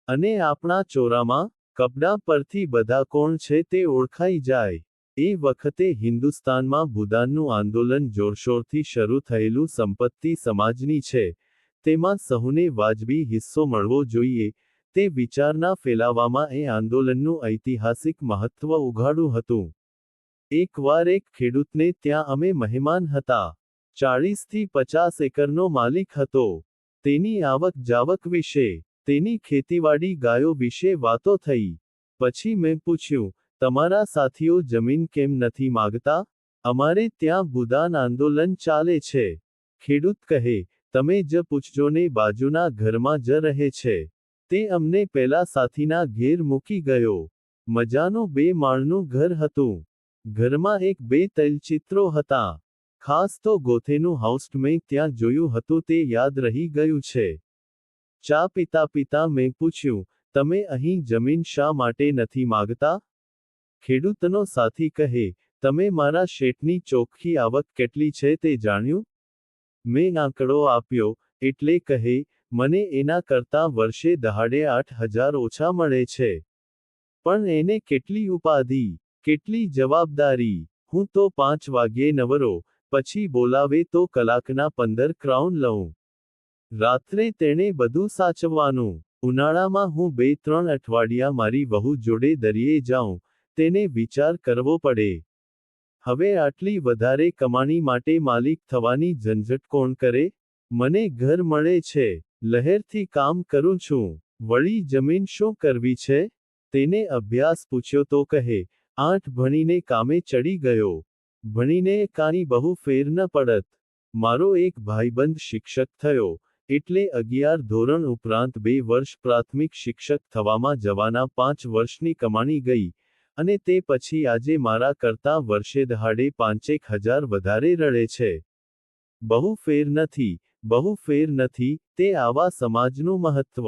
અને આપણા ચોરામાં, કપડાં પરથી બધા કોણ છે તે ઓળખાઈ જાય. એ વખતે હિન્દુસ્તાનમાં ભૂદાનનું આંદોલન જોરશોરથી શરૂ થયેલું. સંપત્તિ સમાજની છે, તેમાં સહુને વાજબી હિસ્સો મળવો જોઈએ, તે વિચારના ફેલાવામાં એ આંદોલનનું ઐતિહાસિક મહત્વ ઉઘાડું હતું. એકવાર એક ખેડૂતને ત્યાં અમે મહેમાન હતા. 40 થી 50 એકરનો માલિક હતો. તેની આવક જાવક વિશે, તેની ખેતીવાડી ગાયો વિશે વાતો થઈ. પછી મેં પૂછ્યું, તમારા સાથીઓ જમીન કેમ નથી માગતા? અમારે ત્યાં ભૂદાન આંદોલન ચાલે છે. ખેડૂત કહે, તમે જ પૂછજોને, બાજુના ઘરમાં જ રહે છે. તે અમને પેલા સાથીના ઘેર મૂકી ગયો. મજાનું 2 માળનું ઘર હતું. ઘરમાં 1-2 તૈલચિત્રો હતા. ખાસ તો ગોથેનું હાઉસ મેં ત્યાં જોયું હતું, તે યાદ રહી ગયું છે. ચા પીતા પીતા મેં પૂછ્યું, તમે અહીં જમીન શા માટે નથી માગતા? ખેડૂતનો સાથી કહે, તમે મારા શેઠની ચોખ્ખી આવક કેટલી છે તે જાણ્યું? મેં આંકડો આપ્યો, એટલે કહે, મને એના કરતાં વર્ષે દહાડે 8,000 ઓછા મળે છે. પણ એને કેટલી ઉપાધિ, કેટલી જવાબદારી. હું તો 5 વાગ્યે નવરો, પછી બોલાવે તો કલાકના 15 ક્રાઉન લઉં. રાત્રે તેણે બધું સાચવવાનું. ઉનાળામાં હું 2-3 અઠવાડિયા મારી વહુ જોડે દરિયે જાઉં, તેને વિચાર કરવો પડે. હવે આટલી વધારે કમાણી માટે માલિક થવાની ઝંઝટ કોણ કરે? મને ઘર મળે છે, લહેરથી કામ કરું છું, વળી જમીન શું કરવી છે? તેને અભ્યાસ પૂછ્યો તો કહે, 8 ભણીને કામે ચડી ગયો. ભણીને કાંઈ બહુ ફેર ન પડત. મારો એક ભાઈબંધ શિક્ષક થયો, એટલે 11 ધોરણ ઉપરાંત 2 વર્ષ પ્રાથમિક શિક્ષક થવામાં જવાના 5 વર્ષની કમાણી ગઈ, અને તે પછી આજે મારા કરતાં વર્ષે દહાડે 5-1 હજાર વધારે રડે છે. બહુ ફેર નથી, બહુ ફેર નથી, તે આવા સમાજનું મહત્વ.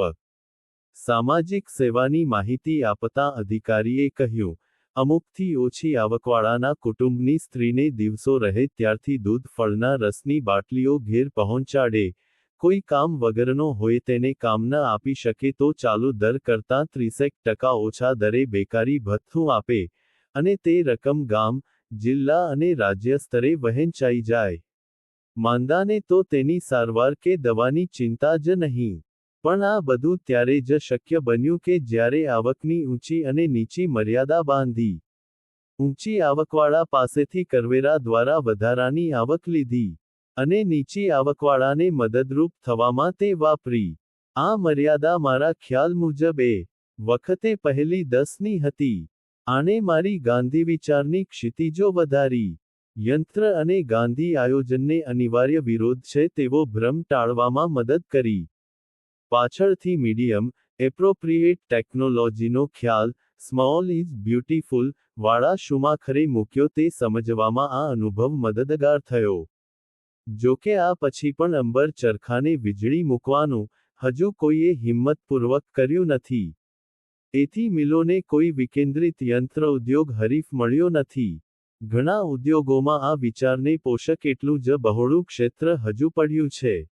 સામાજિક સેવાની માહિતી આપતા અધિકારીએ કહ્યું, અમુકથી ઓછી આવકવાળાના કુટુંબની સ્ત્રીને દિવસો રહે ત્યારથી દૂધ ફળના રસની બાટલીઓ ઘેર પહોંચાડે. કોઈ કામ વગરનો હોય તેને કામ ન આપી શકે તો ચાલુ દર કરતાં 30% ઓછા દરે બેકારી ભથ્થું આપે, અને તે રકમ ગામ, જિલ્લા અને રાજ્ય સ્તરે વહેંચાઈ જાય. માંદાને તો તેની સારવાર કે દવાની ચિંતા જ નહીં. પણ આ બધું ત્યારે જ શક્ય બન્યું કે જ્યારે આવકની ઊંચી અને નીચી મર્યાદા બાંધી. ઊંચી આવકવાળા પાસેથી કરવેરા દ્વારા વધારાની આવક લીધી, અને નીચી આવકવાળાને મદદરૂપ થવામાં તે વાપરી. આ મર્યાદા મારા ખ્યાલ મુજબ એ વખતે પહેલી 10ની હતી. આણે મારી ગાંધી વિચારની ક્ષિતિજો વધારી. યંત્ર અને ગાંધી આયોજનને અનિવાર્ય વિરોધ છે તેવો ભ્રમ ટાળવામાં મદદ કરી. પાછળથી મીડિયમ, એપ્રોપ્રિએટ ટેકનોલોજીનો ખ્યાલ, સ્મોલ ઇઝ બ્યુટીફુલ, વાળા શુમાખરે મૂક્યો તે સમજવામાં આ અનુભવ મદદગાર થયો. જોકે આ પછી પણ અંબર ચરખાને વીજળી મૂકવાનું હજુ કોઈએ હિંમતપૂર્વક કર્યું નથી. એથી મિલોને કોઈ વિકેન્દ્રિત યંત્ર ઉદ્યોગ હરીફ મળ્યો નથી. ઘણા ઉદ્યોગોમાં આ વિચારને પોષક એટલું જ બહોળું ક્ષેત્ર હજુ પડ્યું છે.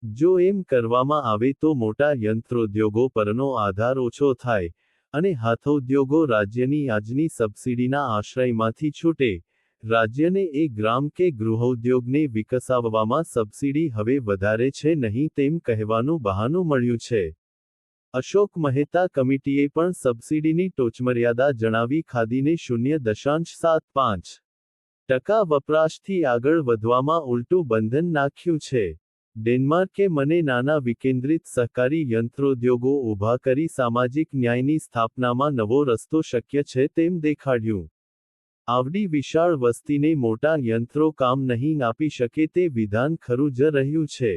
જો એમ કરવામાં આવે તો મોટા યંત્રોદ્યોગો પરનો આધાર ઓછો થાય, અને હાથોદ્યોગો રાજ્યની આજની સબસિડીના આશ્રયમાંથી છૂટે. રાજ્યને એ ગ્રામ કે ગૃહોદ્યોગને વિકસાવવામાં સબસિડી હવે વધારે છે નહીં તેમ કહેવાનું બહાનું મળ્યું છે. અશોક મહેતા કમિટીએ પણ સબસિડીની ટોચમર્યાદા જણાવી ખાદીને 0.75% વપરાશથી આગળ વધવામાં ઉલટું બંધન નાખ્યું છે. ડેનમાર્કે મને નાના વિકેન્દ્રિત સહકારી યંત્રોદ્યોગો ઊભા કરી સામાજિક ન્યાયની સ્થાપનામાં નવો રસ્તો શક્ય છે તેમ દેખાડ્યું. આવડી વિશાળ વસ્તીને મોટા યંત્રો કામ નહીં આપી શકે તે વિધાન ખરું જ રહ્યું છે.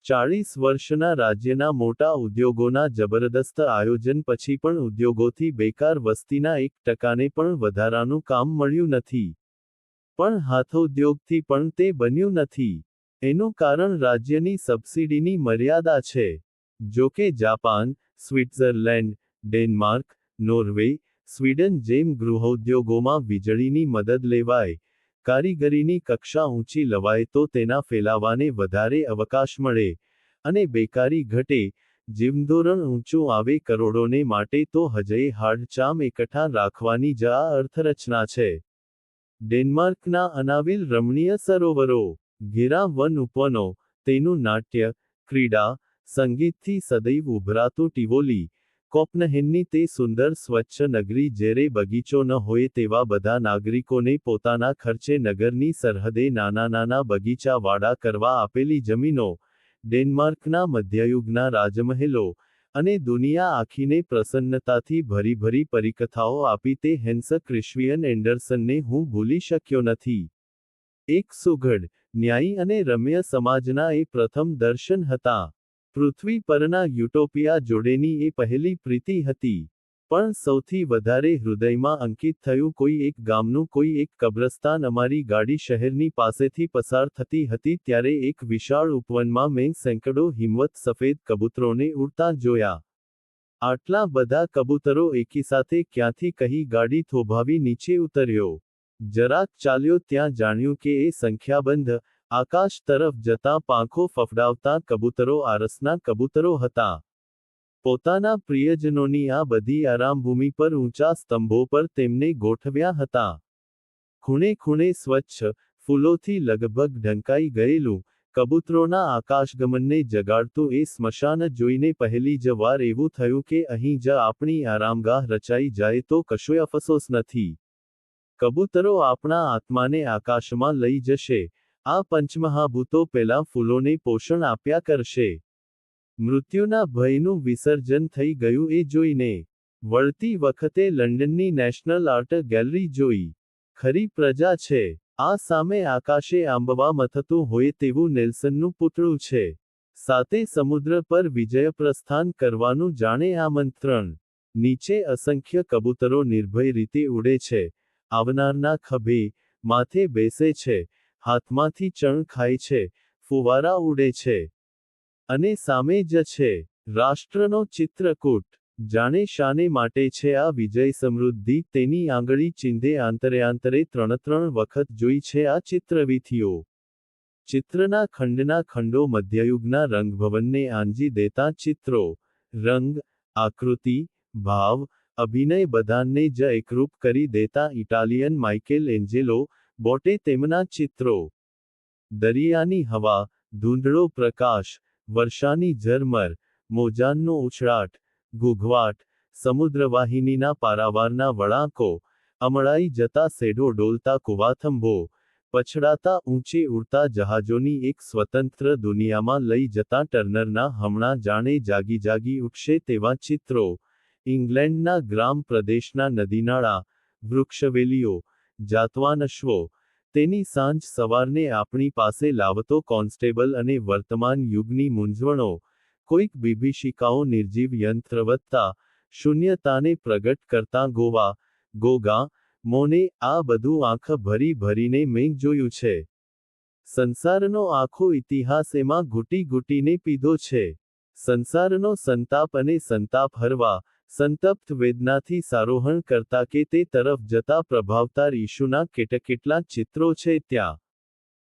40 વર્ષના રાજ્યના મોટા ઉદ્યોગોના જબરદસ્ત આયોજન પછી પણ ઉદ્યોગોથી બેકાર વસ્તીના 1% પણ વધારાનું કામ મળ્યું નથી. પણ હાથોદ્યોગથી પણ તે બન્યું નથી. એનું કારણ રાજ્યની સબસિડીની મર્યાદા છે. જોકે Japan, Switzerland, Denmark, Norway, Sweden જેમ ગૃહોદ્યોગોમાં વીજળીની મદદ લેવાય, કારીગરીની કક્ષા ઊંચી લવાય તો તેના ફેલાવાને વધારે અવકાશ મળે, અને બેકારી ઘટે, જીવનધોરણ ઊંચું આવે. કરોડોને માટે તો હજયે હાડચામ એકઠા રાખવાની જ આ અર્થરચના છે. ડેનમાર્કના અનાવિલ રમણીય સરોવરો, ઘેરા વન ઉપવનો, તેનું નાટ્ય, ક્રીડા, સંગીતથી સદૈવ ઉભરાતું ટિવોલી, કોપનહેનની તે સુંદર સ્વચ્છ નગરી જેરે બગીચો ન હોય તેવા બધા નાગરિકોને પોતાના ખર્ચે નગરની સરહદે નાના નાના બગીચાવાળા કરવા આપેલી જમીનો, ડેનમાર્કના મધ્યયુગના રાજમહેલો, અને દુનિયા આખીને પ્રસન્નતાથી ભરી ભરી પરિકથાઓ આપી તે હેન્સ ક્રિશ્ચિયન એન્ડરસનને હું ભૂલી શક્યો નથી. એક સુઘડ, ન્યાયી અને રમ્ય સમાજના એ પ્રથમ દર્શન હતા. પૃથ્વી પરના યુટોપિયા જોડેની એ પહેલી પ્રીતિ હતી. પણ સૌથી વધારે હૃદયમાં અંકિત થયું કોઈ એક ગામનું કોઈ એક કબ્રસ્તાન. અમારી ગાડી શહેરની પાસેથી પસાર થતી હતી ત્યારે એક વિશાળ ઉપવનમાં મેં સેંકડો હિંમત સફેદ કબૂતરોને ઉડતા જોયા. આટલા બધા કબૂતરો એકીસાથે ક્યાંથી કહી ગાડી થોભાવી નીચે ઉતર્યો. જરાક ચાલ્યો ત્યાં જાણ્યું કે એ સંખ્યાબંધ, આકાશ તરફ જતાં પાંખો ફફડાવતા કબૂતરો આરસના કબૂતરો હતા. પોતાના પ્રિયજનોની આ બધી આરામભૂમિ પર ઊંચા સ્તંભો પર તેમને ગોઠવ્યા હતા. ખૂણે ખૂણે સ્વચ્છ, ફૂલોથી લગભગ ઢંકાઈ ગયેલું, કબૂતરોના આકાશગમનને જગાડતું એ સ્મશાન જોઈને પહેલી જ વાર એવું થયું કે અહીં જ આપણી આરામગાહ રચાઈ જાય તો કશોય અફસોસ નથી. કબૂતરો આપણા આત્માને આકાશમાં લઈ જશે. આ પંચમહાભૂતો પેલા ફૂલોને પોષણ આપ્યા કરશે. મૃત્યુના ભયનું વિસર્જન થઈ ગયું એ જોઈને. વળતી વખતે લંડનની નેશનલ આર્ટ ગેલરી જોઈ. ખરી પ્રજા છે. આ સામે આકાશે આંબવા મથતું હોય તેવું નેલ્સનનું પૂતળું છે. સાતે સમુદ્ર પર વિજયપ્રસ્થાન કરવાનું જાણે આમંત્રણ. નીચે અસંખ્ય કબૂતરો નિર્ભય રીતે ઉડે છે. આવનારના ખભે, માથે બેસે છે, હાથમાંથી ચણ ખાય છે, ફુવારા ઉડે છે. અને સામે જ છે, રાષ્ટ્રનો ચિત્રકૂટ. જાણે શાને માટે છે આ વિજય સમૃદ્ધિ તેની આંગળી ચીંધે આંતરે 3 વખત જોઈ છે આ ચિત્રવીથીઓ. ચિત્રના ખંડના ખંડો મધ્યયુગના રંગભવનને આંજી દેતા ચિત્રો, રંગ, આકૃતિ, ભાવ, અભિનય બધાને જ એકરૂપ કરી દેતા ઇટાલિયન માઇકેલ એન્જેલો બોટે તેમના ચિત્રો. દરિયાની હવા, ધૂંધળો પ્રકાશ, વર્ષાની ઝરમર, મોજાંનો ઉછળાટ, ઘૂઘવાટ, સમુદ્રવાહિનીના પારાવારના વળાંકો, અમળાઈ જતા સેઢો ડોલતા કુવાથંભો, પછડાતા ઊંચે ઉડતા જહાજોની એક સ્વતંત્ર દુનિયામાં લઈ જતા ટર્નરના હમણાં જાણે જાગી જાગી ઉઠશે તેવા ચિત્રો. ઇંગ્લેન્ડના ગ્રામ પ્રદેશના નદીનાળા, વૃક્ષવેલીઓ, જાતવાન અશ્વો, તેની સાંજ સવારને આપણી પાસે લાવતો કોન્સ્ટેબલ અને વર્તમાન યુગની મૂંઝવણો, કોઈક બીભીષિકાઓ નિર્જીવ યંત્રવત્તા, શૂન્યતાને પ્રગટ કરતાં ગોવા, ગોગા, મોને, આ બધું આંખ ભરી ભરીને મેં જોયું છે. સંસારનો આખો ઇતિહાસ એમાં ઘૂંટી ઘૂંટીને પીધો છે. સંસારનો સંતાપ અને સંતાપ હરવા, સંતપ્ત વેદનાથી સારોહણ કરતા કે તે તરફ જતા પ્રભાવતાર ઈશુના કેટલા ચિત્રો છે ત્યાં.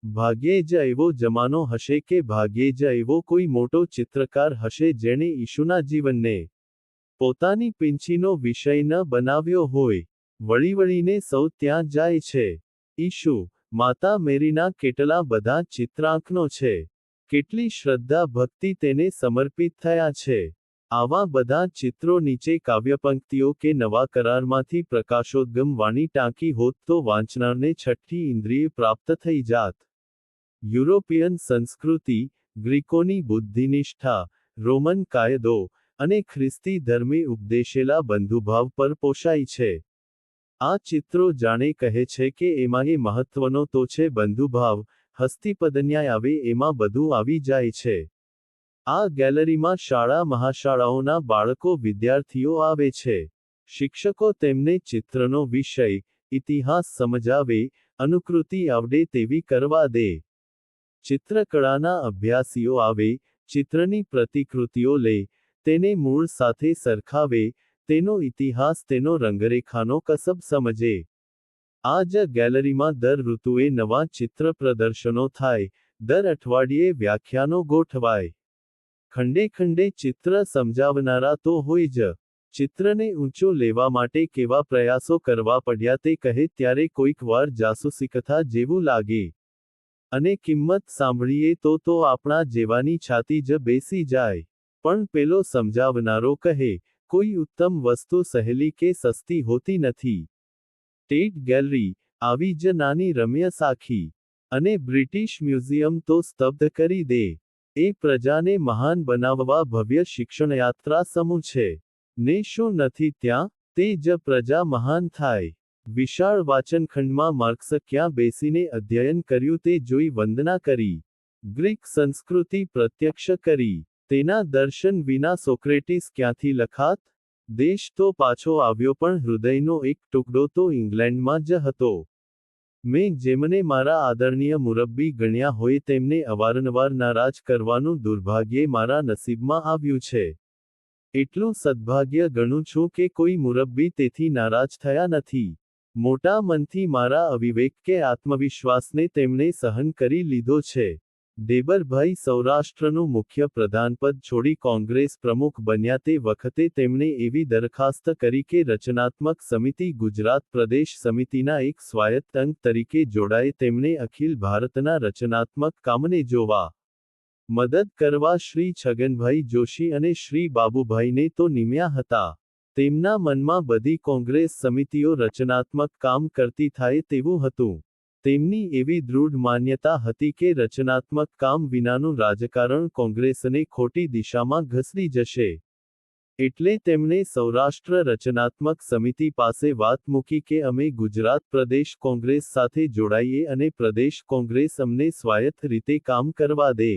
ભાગ્યે જ એવો જમાનો હશે કે ભાગ્યે જ એવો કોઈ મોટો ચિત્રકાર હશે જેણે ઈશુના જીવનને પોતાની પીંછીનો વિષય ન બનાવ્યો હોય. વળી વળીને સૌ ત્યાં જાય છે. ઈશુ, માતા મેરીના કેટલા બધા ચિત્રાંકનો છે. કેટલી શ્રદ્ધા ભક્તિ તેને સમર્પિત થયા છે. આવા બધા ચિત્રો નીચે કાવ્યપંક્તિઓ કે નવા કરારમાંથી પ્રકાશોદ્ગમ વાણી ટાંકી હોત તો વાંચનારને છઠ્ઠી ઇન્દ્રિય પ્રાપ્ત થઈ જાત. યુરોપિયન સંસ્કૃતિ, ગ્રીકોની બુદ્ધિનિષ્ઠા, રોમન કાયદો અને ખ્રિસ્તી ધર્મે ઉપદેશેલા બંધુભાવ પર પોષાય છે. આ ચિત્રો જાણે કહે છે કે એમાં એ મહત્વનો તો છે બંધુભાવ, હસ્તિપદન્યાય આવે એમાં બધું આવી જાય છે. આ ગેલેરીમાં શાળા મહાશાળાઓના બાળકો વિદ્યાર્થીઓ આવે છે. શિક્ષકો તેમને ચિત્રનો વિષય, ઇતિહાસ સમજાવે, અનુકૃતિ આવડે તેવી કરવા દે. ચિત્રકળાના અભ્યાસીઓ આવે, ચિત્રની પ્રતિકૃતિઓ લે, તેને મૂળ સાથે સરખાવે, તેનો ઇતિહાસ તેનો રંગરેખાનો કસબ સમજે. આ જ ગેલેરીમાં દર ઋતુએ નવા ચિત્ર પ્રદર્શનો થાય, દર અઠવાડિયે વ્યાખ્યાનો ગોઠવાય. ખંડે ખંડે ચિત્ર સમજાવનારા તો હોય જ. ચિત્રને ઊંચો લેવા માટે કેવા પ્રયાસો કરવા પડ્યા તે કહે ત્યારે કોઈક વાર જાસૂસી કથા જેવું લાગે. અને કિંમત સાંભળીએ તો આપણા જેવાની છાતી જ બેસી જાય. પણ પેલો સમજાવનારો કહે, કોઈ ઉત્તમ વસ્તુ સહેલી કે સસ્તી હોતી નથી. ટેટ ગેલરી, આવી જ નાની રમ્ય સાખી. અને બ્રિટિશ મ્યુઝિયમ તો સ્તબ્ધ કરી દે. એ પ્રજાને મહાન બનાવવા ભવ્ય શિક્ષણયાત્રા સમૂહ છે. ને શું નથી ત્યાં? તે જ પ્રજા મહાન થાય. વિશાળ વાચનખંડમાં માર્ક્સ ક્યાં બેસીને અધ્યયન કર્યું તે જોઈ વંદના કરી. ગ્રીક સંસ્કૃતિ પ્રત્યક્ષ કરી. તેના દર્શન વિના સોક્રેટિસ ક્યાંથી લખાત? દેશ તો પાછો આવ્યો પણ હૃદયનો એક ટુકડો તો ઇંગ્લેન્ડમાં જ હતો. મેં જેમને મારા આદરણીય મુરબ્બી ગણ્યા હોય તેમને અવારનવાર નારાજ કરવાનું દુર્ભાગ્યે મારા નસીબમાં આવ્યું છે. એટલું સદભાગ્ય ગણું છું કે કોઈ મુરબ્બી તેથી નારાજ થયા નથી. મોટા મનથી મારા અવિવેક કે આત્મવિશ્વાસને તેમણે સહન કરી લીધો છે. દેબરભાઈ સૌરાષ્ટ્રનું મુખ્ય પ્રધાનપદ છોડી કોંગ્રેસ પ્રમુખ બન્યા તે વખતે તેમણે એવી દરખાસ્ત કરી કે રચનાત્મક સમિતિ ગુજરાત પ્રદેશ સમિતિના એક સ્વાયત્ત અંગ તરીકે જોડાય. તેમણે અખિલ ભારતના રચનાત્મક કામને જોવા મદદ કરવા શ્રી છગનભાઈ જોશી અને શ્રી બાબુભાઈને તો નિમ્યા હતા. તેમના મનમાં બધી કોંગ્રેસ સમિતિઓ રચનાત્મક કામ કરતી થાય તેવું હતું. તેમની એવી દૃઢ માન્યતા હતી કે રચનાત્મક કામ વિનાનું રાજકારણ કોંગ્રેસને ખોટી દિશામાં ઘસડી જશે. એટલે તેમણે સૌરાષ્ટ્ર રચનાત્મક સમિતિ પાસે વાત મૂકી કે અમે ગુજરાત પ્રદેશ કોંગ્રેસ સાથે જોડાઈએ અને પ્રદેશ કોંગ્રેસ અમને સ્વાયત્ત રીતે કામ કરવા દે.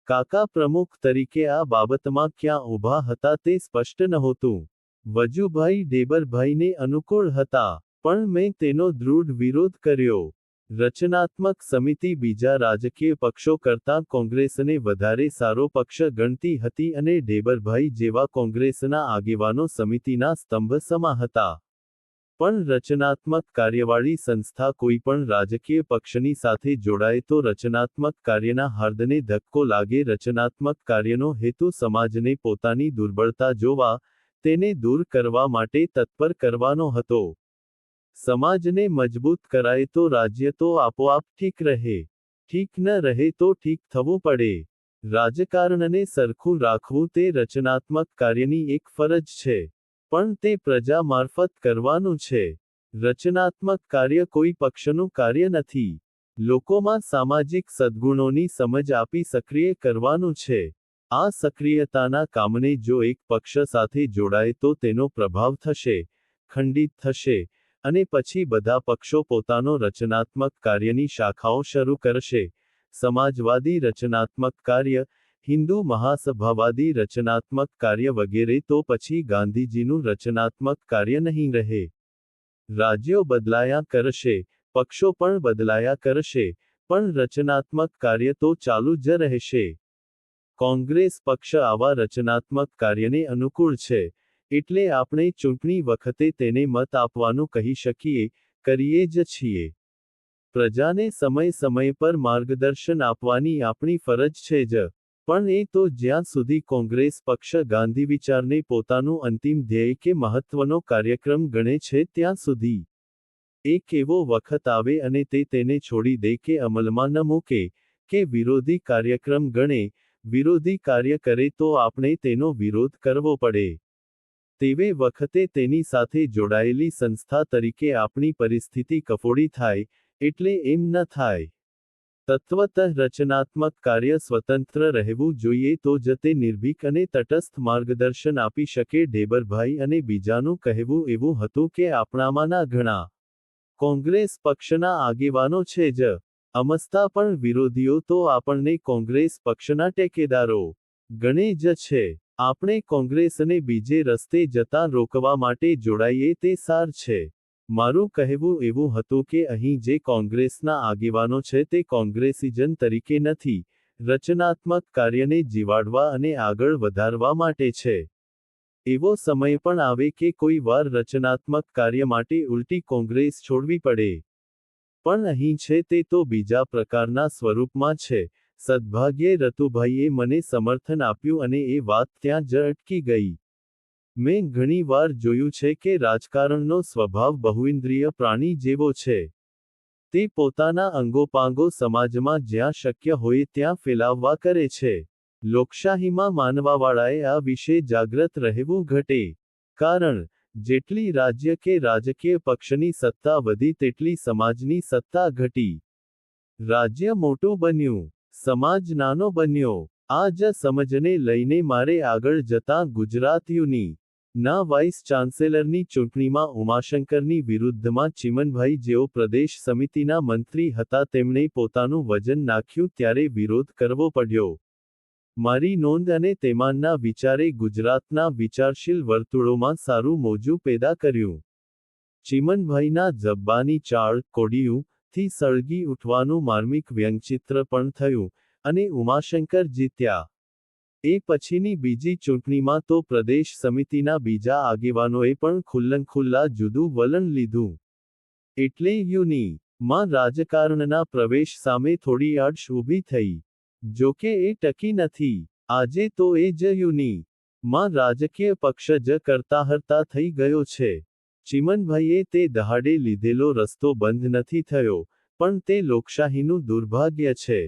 કાકા પ્રમુખ તરીકે આ બાબતમાં ક્યાં ઊભા હતા તે સ્પષ્ટ નહોતું. વજુભાઈ ડેબરભાઈને અનુકૂળ હતા, પણ મેં તેનો દૃઢ વિરોધ કર્યો. રચનાત્મક સમિતિ બીજા રાજકીય પક્ષો કરતાં કોંગ્રેસને વધારે સારો પક્ષ ગણતી હતી અને ડેબરભાઈ જેવા કોંગ્રેસના આગેવાનો સમિતિના સ્તંભ સમા હતા. પણ રચનાત્મક કાર્યવાળી સંસ્થા કોઈ પણ રાજકીય પક્ષની સાથે જોડાય તો રચનાત્મક કાર્યના હાર્દને ધક્કો લાગે. રચનાત્મક કાર્યનો હેતુ સમાજને પોતાની દુર્બળતા જોવા, તેને દૂર કરવા માટે તત્પર કરવાનો હતો. સમાજને મજબૂત કરાય તો રાજ્ય તો આપોઆપ ઠીક રહે. ઠીક ન રહે તો ઠીક થવું પડે. રાજકારણને સરખું રાખવું તે રચનાત્મક કાર્યની એક ફરજ છે. પણ તે પ્રજા મારફત કરવાનું છે. રચનાત્મક કાર્ય કોઈ પક્ષનું કાર્ય નથી. લોકોમાં સામાજિક સદ્ગુણોની સમજ આપી સક્રિય કરવાનું છે. આ સક્રિયતાના કામને જો એક પક્ષ સાથે જોડાય તો તેનો પ્રભાવ થશે, ખંડિત થશે, અને પછી બધા પક્ષો પોતાનો રચનાત્મક કાર્યની શાખાઓ શરૂ કરશે. સમાજવાદી રચનાત્મક કાર્ય, હિન્દુ મહાસભાવાદી રચનાત્મક કાર્ય વગેરે તો પછી ગાંધીજીનું રચનાત્મક કાર્ય નહીં રહે. રાજ્યો બદલાયા કરશે, પક્ષો પણ બદલાયા કરશે, પણ રચનાત્મક કાર્ય તો ચાલુ જ રહેશે. કોંગ્રેસ પક્ષ આવા રચનાત્મક કાર્યને અનુકૂળ છે, એટલે આપણે ચૂંટણી વખતે તેને મત આપવાનું કહી શકીએ, કરીએ જ છીએ. પ્રજાને સમય સમય પર માર્ગદર્શન આપવાની આપણી ફરજ છે જ. પણ એ તો જ્યાં સુધી કોંગ્રેસ પક્ષ ગાંધી વિચારને પોતાનું અંતિમ ધ્યેય કે મહત્વનો કાર્યક્રમ ગણે છે ત્યાં સુધી. એક એવો વખત આવે અને તે તેને છોડી દે કે અમલમાં ન મૂકે, કે વિરોધી કાર્યક્રમ ગણે, વિરોધી કાર્ય કરે તો આપણે તેનો વિરોધ કરવો પડે. તેવે વખતે તેની સાથે જોડાયેલી સંસ્થા તરીકે આપણી પરિસ્થિતિ કફોડી થાય, એટલે એમ ન થાય. તત્વતઃ રચનાત્મક કાર્ય સ્વતંત્ર રહેવું જોઈએ તો જ તે નિર્ભીક અને તટસ્થ માર્ગદર્શન આપી શકે. ઢેબરભાઈ અને બીજાનું કહેવું એવું હતું કે આપણામાંના ઘણા કોંગ્રેસ પક્ષના આગેવાનો છે જ. અમસ્તા પણ વિરોધીઓ તો આપણને કોંગ્રેસ પક્ષના ટેકેદારો ગણે જ છે. આપણે કોંગ્રેસને બીજે રસ્તે જતા રોકવા માટે જોડાઈએ તે સાર છે. મારું કહેવું એવું હતું કે અહીં જે કોંગ્રેસના આગેવાનો છે તે કોંગ્રેસીજન તરીકે નથી, રચનાત્મક કાર્યને જીવાડવા અને આગળ વધારવા માટે છે. એવો સમય પણ આવે કે કોઈ વાર રચનાત્મક કાર્ય માટે ઉલટી કોંગ્રેસ છોડવી પડે. પણ અહીં છે તે તો બીજા પ્રકારના સ્વરૂપમાં છે. સદભાગ્યે રતુભાઈએ મને સમર્થન આપ્યું અને એ વાત ત્યાં જ અટકી ગઈ. મેં ઘણી વાર જોયું છે કે રાજકારણનો સ્વભાવ બહુઇન્દ્રિય પ્રાણી જેવો છે. તે પોતાના અંગોપાંગો સમાજમાં જ્યાં શક્ય હોય ત્યાં ફેલાવવા કરે છે. લોકશાહીમાં માનવાવાળાએ આ વિશે જાગ્રત રહેવું ઘટે. કારણ, જેટલી રાજ્ય કે રાજકીય પક્ષની સત્તા વધી તેટલી સમાજની સત્તા ઘટી. રાજ્ય મોટું બન્યું, સમાજ નાનો બન્યો. આ જ સમજને લઈને મારે આગળ જતાં ગુજરાત યુની ના વાઇસ ચાન્સેલરની ચૂંટણીમાં ઉમાશંકરની વિરુદ્ધમાં ચિમનભાઈ જેઓ પ્રદેશ સમિતિના મંત્રી હતા તેમણે પોતાનું વજન નાખ્યું ત્યારે વિરોધ કરવો પડ્યો. મારી નોંધ અને તેમાંના વિચારે ગુજરાતના વિચારશીલ વર્તુળોમાં સારું મોજું પેદા કર્યું. ચિમનભાઈના જબ્બાની ચાળ, કોડિયું, થી સળગી ઉઠવાનું માર્મિક વ્યંગચિત્ર પણ થયું, અને ઉમાશંકર જીત્યા. એ પછીની બીજી ચૂંટણીમાં તો પ્રદેશ સમિતિના બીજા આગેવાનોએ પણ ખુલ્લંખુલ્લા જુદું વલણ લીધું. એટલે યુની માં રાજકારણના પ્રવેશ સામે થોડી અડશ ઊભી થઈ. જોકે એ ટકી નથી. આજે તો એ જ યુની માં રાજકીય પક્ષ જ કરતાહરતા થઈ ગયો છે. ચિમનભાઈએ તે દહાડે લીધેલો રસ્તો બંધ નથી થયો, પણ તે લોકશાહીનું દુર્ભાગ્ય છે.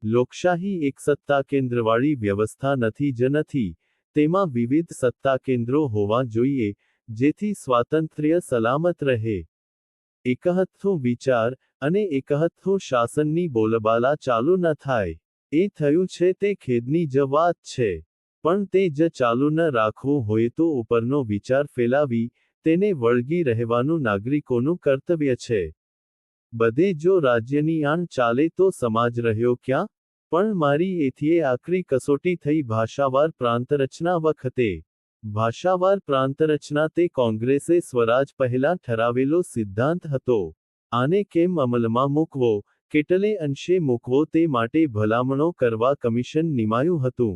લોકશાહી એક સત્તાકેન્દ્રવાળી વ્યવસ્થા નથી જ નથી, તેમાં વિવિધ સત્તાકેન્દ્રો હોવા જોઈએ, જેથી સ્વાતંત્ર્ય સલામત રહે. એકહથ્થું વિચાર, અને એકહથ્થું શાસનની બોલબાલા ચાલુ ન થાય. એ થયું છે તે ખેદની જ વાત છે. પણ તે જ ચાલુ ન રાખવું હોય તો ઉપરનો વિચાર ફેલાવી, તેને વળગી રહેવાનું નાગરિકોનું કર્તવ્ય છે. બધે જો રાજ્યની આણ ચાલે તો સમાજ રહ્યો ક્યાં? પણ મારી એથીએ આકરી કસોટી થઈ ભાષાવાર પ્રાંતરચના વખતે. ભાષાવાર પ્રાંતરચના તે કોંગ્રેસે સ્વરાજ પહેલા ઠરાવેલો સિદ્ધાંત હતો. આને કેમ અમલમાં મૂકવો, કેટલે અંશે મૂકવો તે માટે ભલામણો કરવા કમિશન નિમાયું હતું.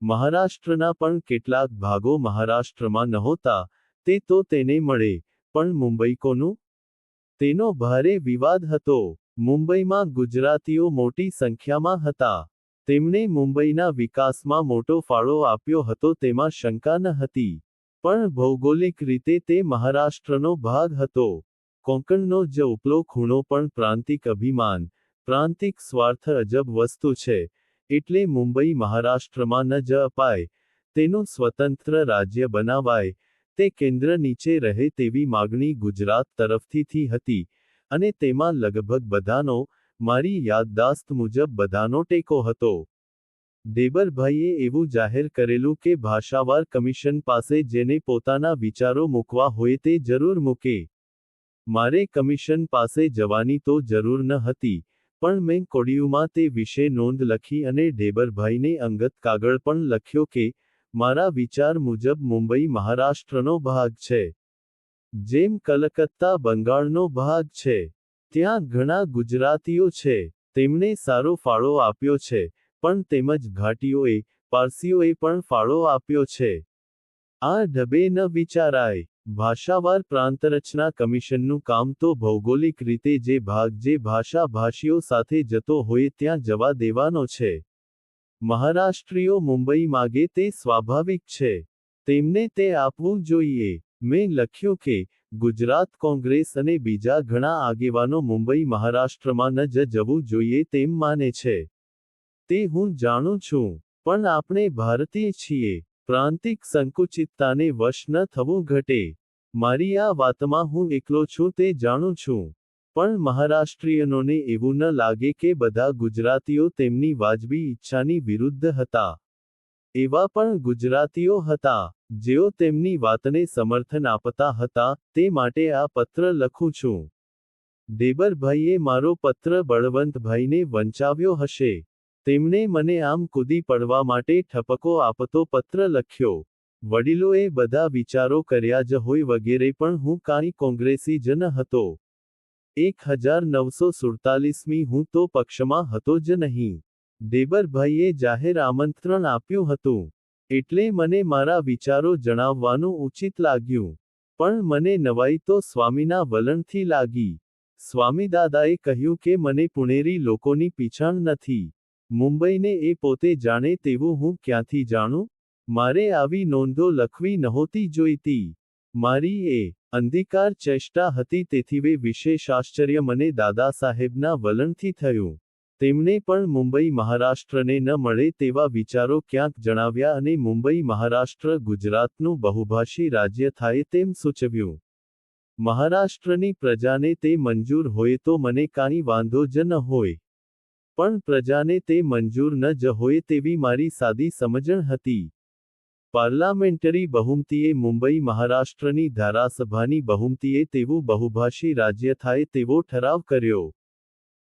મહારાષ્ટ્રના પણ કેટલાક ભાગો મહારાષ્ટ્રમાં નહોતા, તે તો તેને મળે, પણ મુંબઈ કોનું? તેનો ભારે વિવાદ હતો. મુંબઈમાં ગુજરાતીઓ મોટી સંખ્યામાં હતા. તેમણે મુંબઈના વિકાસમાં મોટો ફાળો આપ્યો હતો તેમાં શંકા ન હતી. પણ ભૌગોલિક રીતે તે મહારાષ્ટ્રનો ભાગ હતો. કોંકણનો જ ઉપલો ખૂણો પણ પ્રાંતિક અભિમાન, પ્રાંતિક સ્વાર્થ અજબ વસ્તુ છે, એટલે મુંબઈ મહારાષ્ટ્રમાં ન જ અપાય, તેનું સ્વતંત્ર રાજ્ય બનાવાય, તે કેન્દ્ર નીચે રહે તેવી માગણી ગુજરાત તરફથી થી હતી, અને તેમાં લગભગ બધાનો, મારી યાદદાસ્ત મુજબ બધાનો ટેકો હતો. ઢેબરભાઈએ એવું જાહેર કરેલું કે ભાષાવાર કમિશન પાસે જેને પોતાના વિચારો મૂકવા હોય તે જરૂર મૂકે. મારે કમિશન પાસે જવાની તો જરૂર ન હતી, પણ મેં કોડિયુંમાં તે વિશે નોંધ લખી અને ઢેબરભાઈને અંગત કાગળ પણ લખ્યો કે, મારા વિચાર મુજબ મુંબઈ મહારાષ્ટ્રનો ભાગ છે. જેમ કલકત્તા બંગાળનો ભાગ છે. ત્યાં ઘણા ગુજરાતીઓ છે, તેમણે સારો ફાળો આપ્યો છે, પણ તેમજ ઘાટીઓએ, પારસીઓએ પણ ફાળો આપ્યો છે. આ ઢબે ન વિચારાય. ભાષાવાર પ્રાંતરચના કમિશનનું કામ તો ભૌગોલિક રીતે જે ભાષા ભાષીઓ સાથે જતો હોય ત્યાં જવા દેવાનો છે. મહારાષ્ટ્રીયો મુંબઈ માગે તે સ્વાભાવિક છે. તેમને તે આપવું જોઈએ. મેં લખ્યું કે, ગુજરાત કોંગ્રેસ અને બીજા ઘણા આગેવાનો મુંબઈ મહારાષ્ટ્રમાં ન જવું જોઈએ તેમ માને છે. તે હું જાણું છું. પણ આપણે ભારતીય છીએ. પ્રાંતિક સંકુચિતતાને વશ ન થવું ઘટે. મારી આ વાતમાં હું એકલો છું તે જાણું છું. પણ મહારાષ્ટ્રીયનોને એવું ન લાગે કે બધા ગુજરાતીઓ તેમની વાજબી ઈચ્છાની વિરુદ્ધ હતા. એવા પણ ગુજરાતીઓ હતા, જેઓ તેમની વાતને સમર્થન આપતા હતા, તે માટે આ પત્ર લખું છું. દેબરભાઈએ મારો પત્ર બળવંતભાઈને વંચાવ્યો હશે. તેમણે મને આમ કૂદી પડવા માટે ઠપકો આપતો પત્ર લખ્યો. વડીલોએ બધા વિચારો કર્યા જ હોય વગેરે પણ હું કાંઈ કોંગ્રેસી જ ન હતો. 1947 હું તો પક્ષમાં હતો જ નહીં. દેબરભાઈએ જાહેર આમંત્રણ આપ્યું હતું. એટલે મને મારા વિચારો જણાવવાનું ઉચિત લાગ્યું. પણ મને નવાઈ તો સ્વામીના વલણથી લાગી. સ્વામીદાદાએ કહ્યું કે મને પુણેરી લોકોની પીછાણ નથી. મુંબઈને એ પોતે જાણે તેવું હું ક્યાંથી જાણું? મારે આવી નોંધો લખવી નહોતી જોઈતી. મારી એ અંધિકાર ચેષ્ટા હતી તેથી વિશેષ આશ્ચર્ય મને દાદા સાહેબના વલણથી થયું. તેમણે પણ મુંબઈ મહારાષ્ટ્રને ન મળે તેવા વિચારો ક્યાંક જણાવ્યા અને મુંબઈ મહારાષ્ટ્ર ગુજરાતનું બહુભાષી રાજ્ય થાય તેમ સૂચવ્યું. મહારાષ્ટ્રની પ્રજાને તે મંજૂર હોય તો મને કાંઈ વાંધો જ ન હોય. પણ પ્રજાને તે મંજૂર ન જ હોય તેવી મારી સાદી સમજણ હતી. પાર્લામેન્ટરી બહુમતીએ મુંબઈ મહારાષ્ટ્રની ધારાસભાની બહુમતીએ તેવું બહુભાષી રાજ્ય થાય તેવો ઠરાવ કર્યો.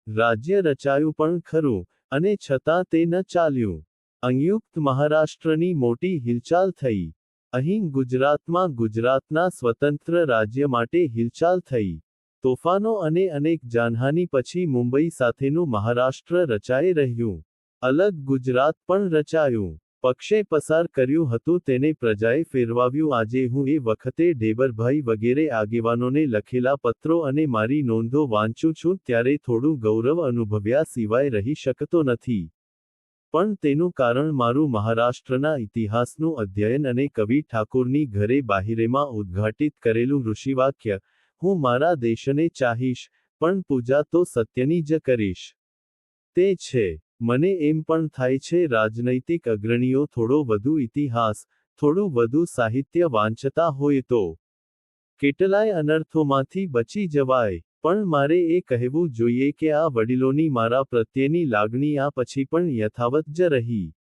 રાજ્ય રચાયું પણ ખરું, અને છતાં તે ન ચાલ્યું. સંયુક્ત મહારાષ્ટ્રની મોટી હિલચાલ થઈ. અહીં ગુજરાતમાં ગુજરાતના સ્વતંત્ર રાજ્ય માટે હિલચાલ થઈ. તોફાનો અને અનેક જાનહાનિ પછી મુંબઈ સાથેનું મહારાષ્ટ્ર રચાઈ રહ્યું. અલગ ગુજરાત પણ રચાયું. પક્ષે પસાર કર્યું હતું તેને પ્રજાએ ફેરવાવ્યું. આજે હું એ વખતે ઢેબરભાઈ વગેરે આગેવાનોને લખેલા પત્રો અને મારી નોંધો વાંચું છું ત્યારે થોડું ગૌરવ અનુભવ્યા સિવાય રહી શકતો નથી. પણ તેનું કારણ મારું મહારાષ્ટ્રના ઇતિહાસનું અધ્યયન અને કવિ ઠાકોરની ઘરે બાહિરેમાં ઉદ્ઘાટિત કરેલું ઋષિવાક્ય, હું મારા દેશને ચાહીશ, પણ પૂજા તો સત્યની જ કરીશ. તે છે. મને એમ પણ થાય છે રાજનૈતિક અગ્રણીઓ થોડો વધુ ઇતિહાસ, થોડું વધુ સાહિત્ય વાંચતા હોય તો કેટલાય અનર્થોમાંથી બચી જવાય. પણ મારે એ કહેવું જોઈએ કે આ વડીલોની મારા પ્રત્યેની લાગણી આ પછી પણ યથાવત જ રહી.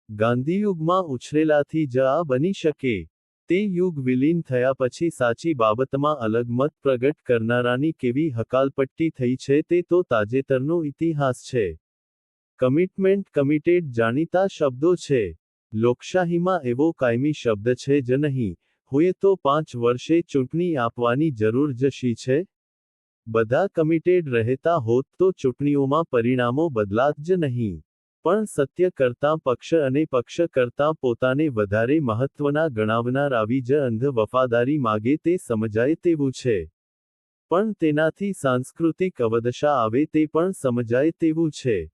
ગાંધીયુગમાં ઉછરેલાથી જ આ બની શકે. તે યુગ વિલીન થયા પછી સાચી બાબતમાં અલગ મત પ્રગટ કરનારાની કેવી હકાલપટ્ટી થઈ છે તે તો તાજેતરનો ઇતિહાસ છે. કમિટમેન્ટ કમિટેડ જાણીતા શબ્દો છે. લોકશાહીમાં એવો કાયમી શબ્દ છે જ નહીં. હોય તો 5 વર્ષે ચૂંટણી આપવાની જરૂર જ શી છે? બધા કમિટેડ રહેતા હોત તો ચૂંટણીઓમાં પરિણામો બદલાત જ નહીં. પણ સત્ય કરતાં પક્ષ અને પક્ષ કરતાં પોતાને વધારે મહત્વના ગણાવનાર આવી જ અંધ વફાદારી માગે તે સમજાય તેવું છે. પણ તેનાથી સાંસ્કૃતિક અવદશા આવે તે પણ સમજાય તેવું છે.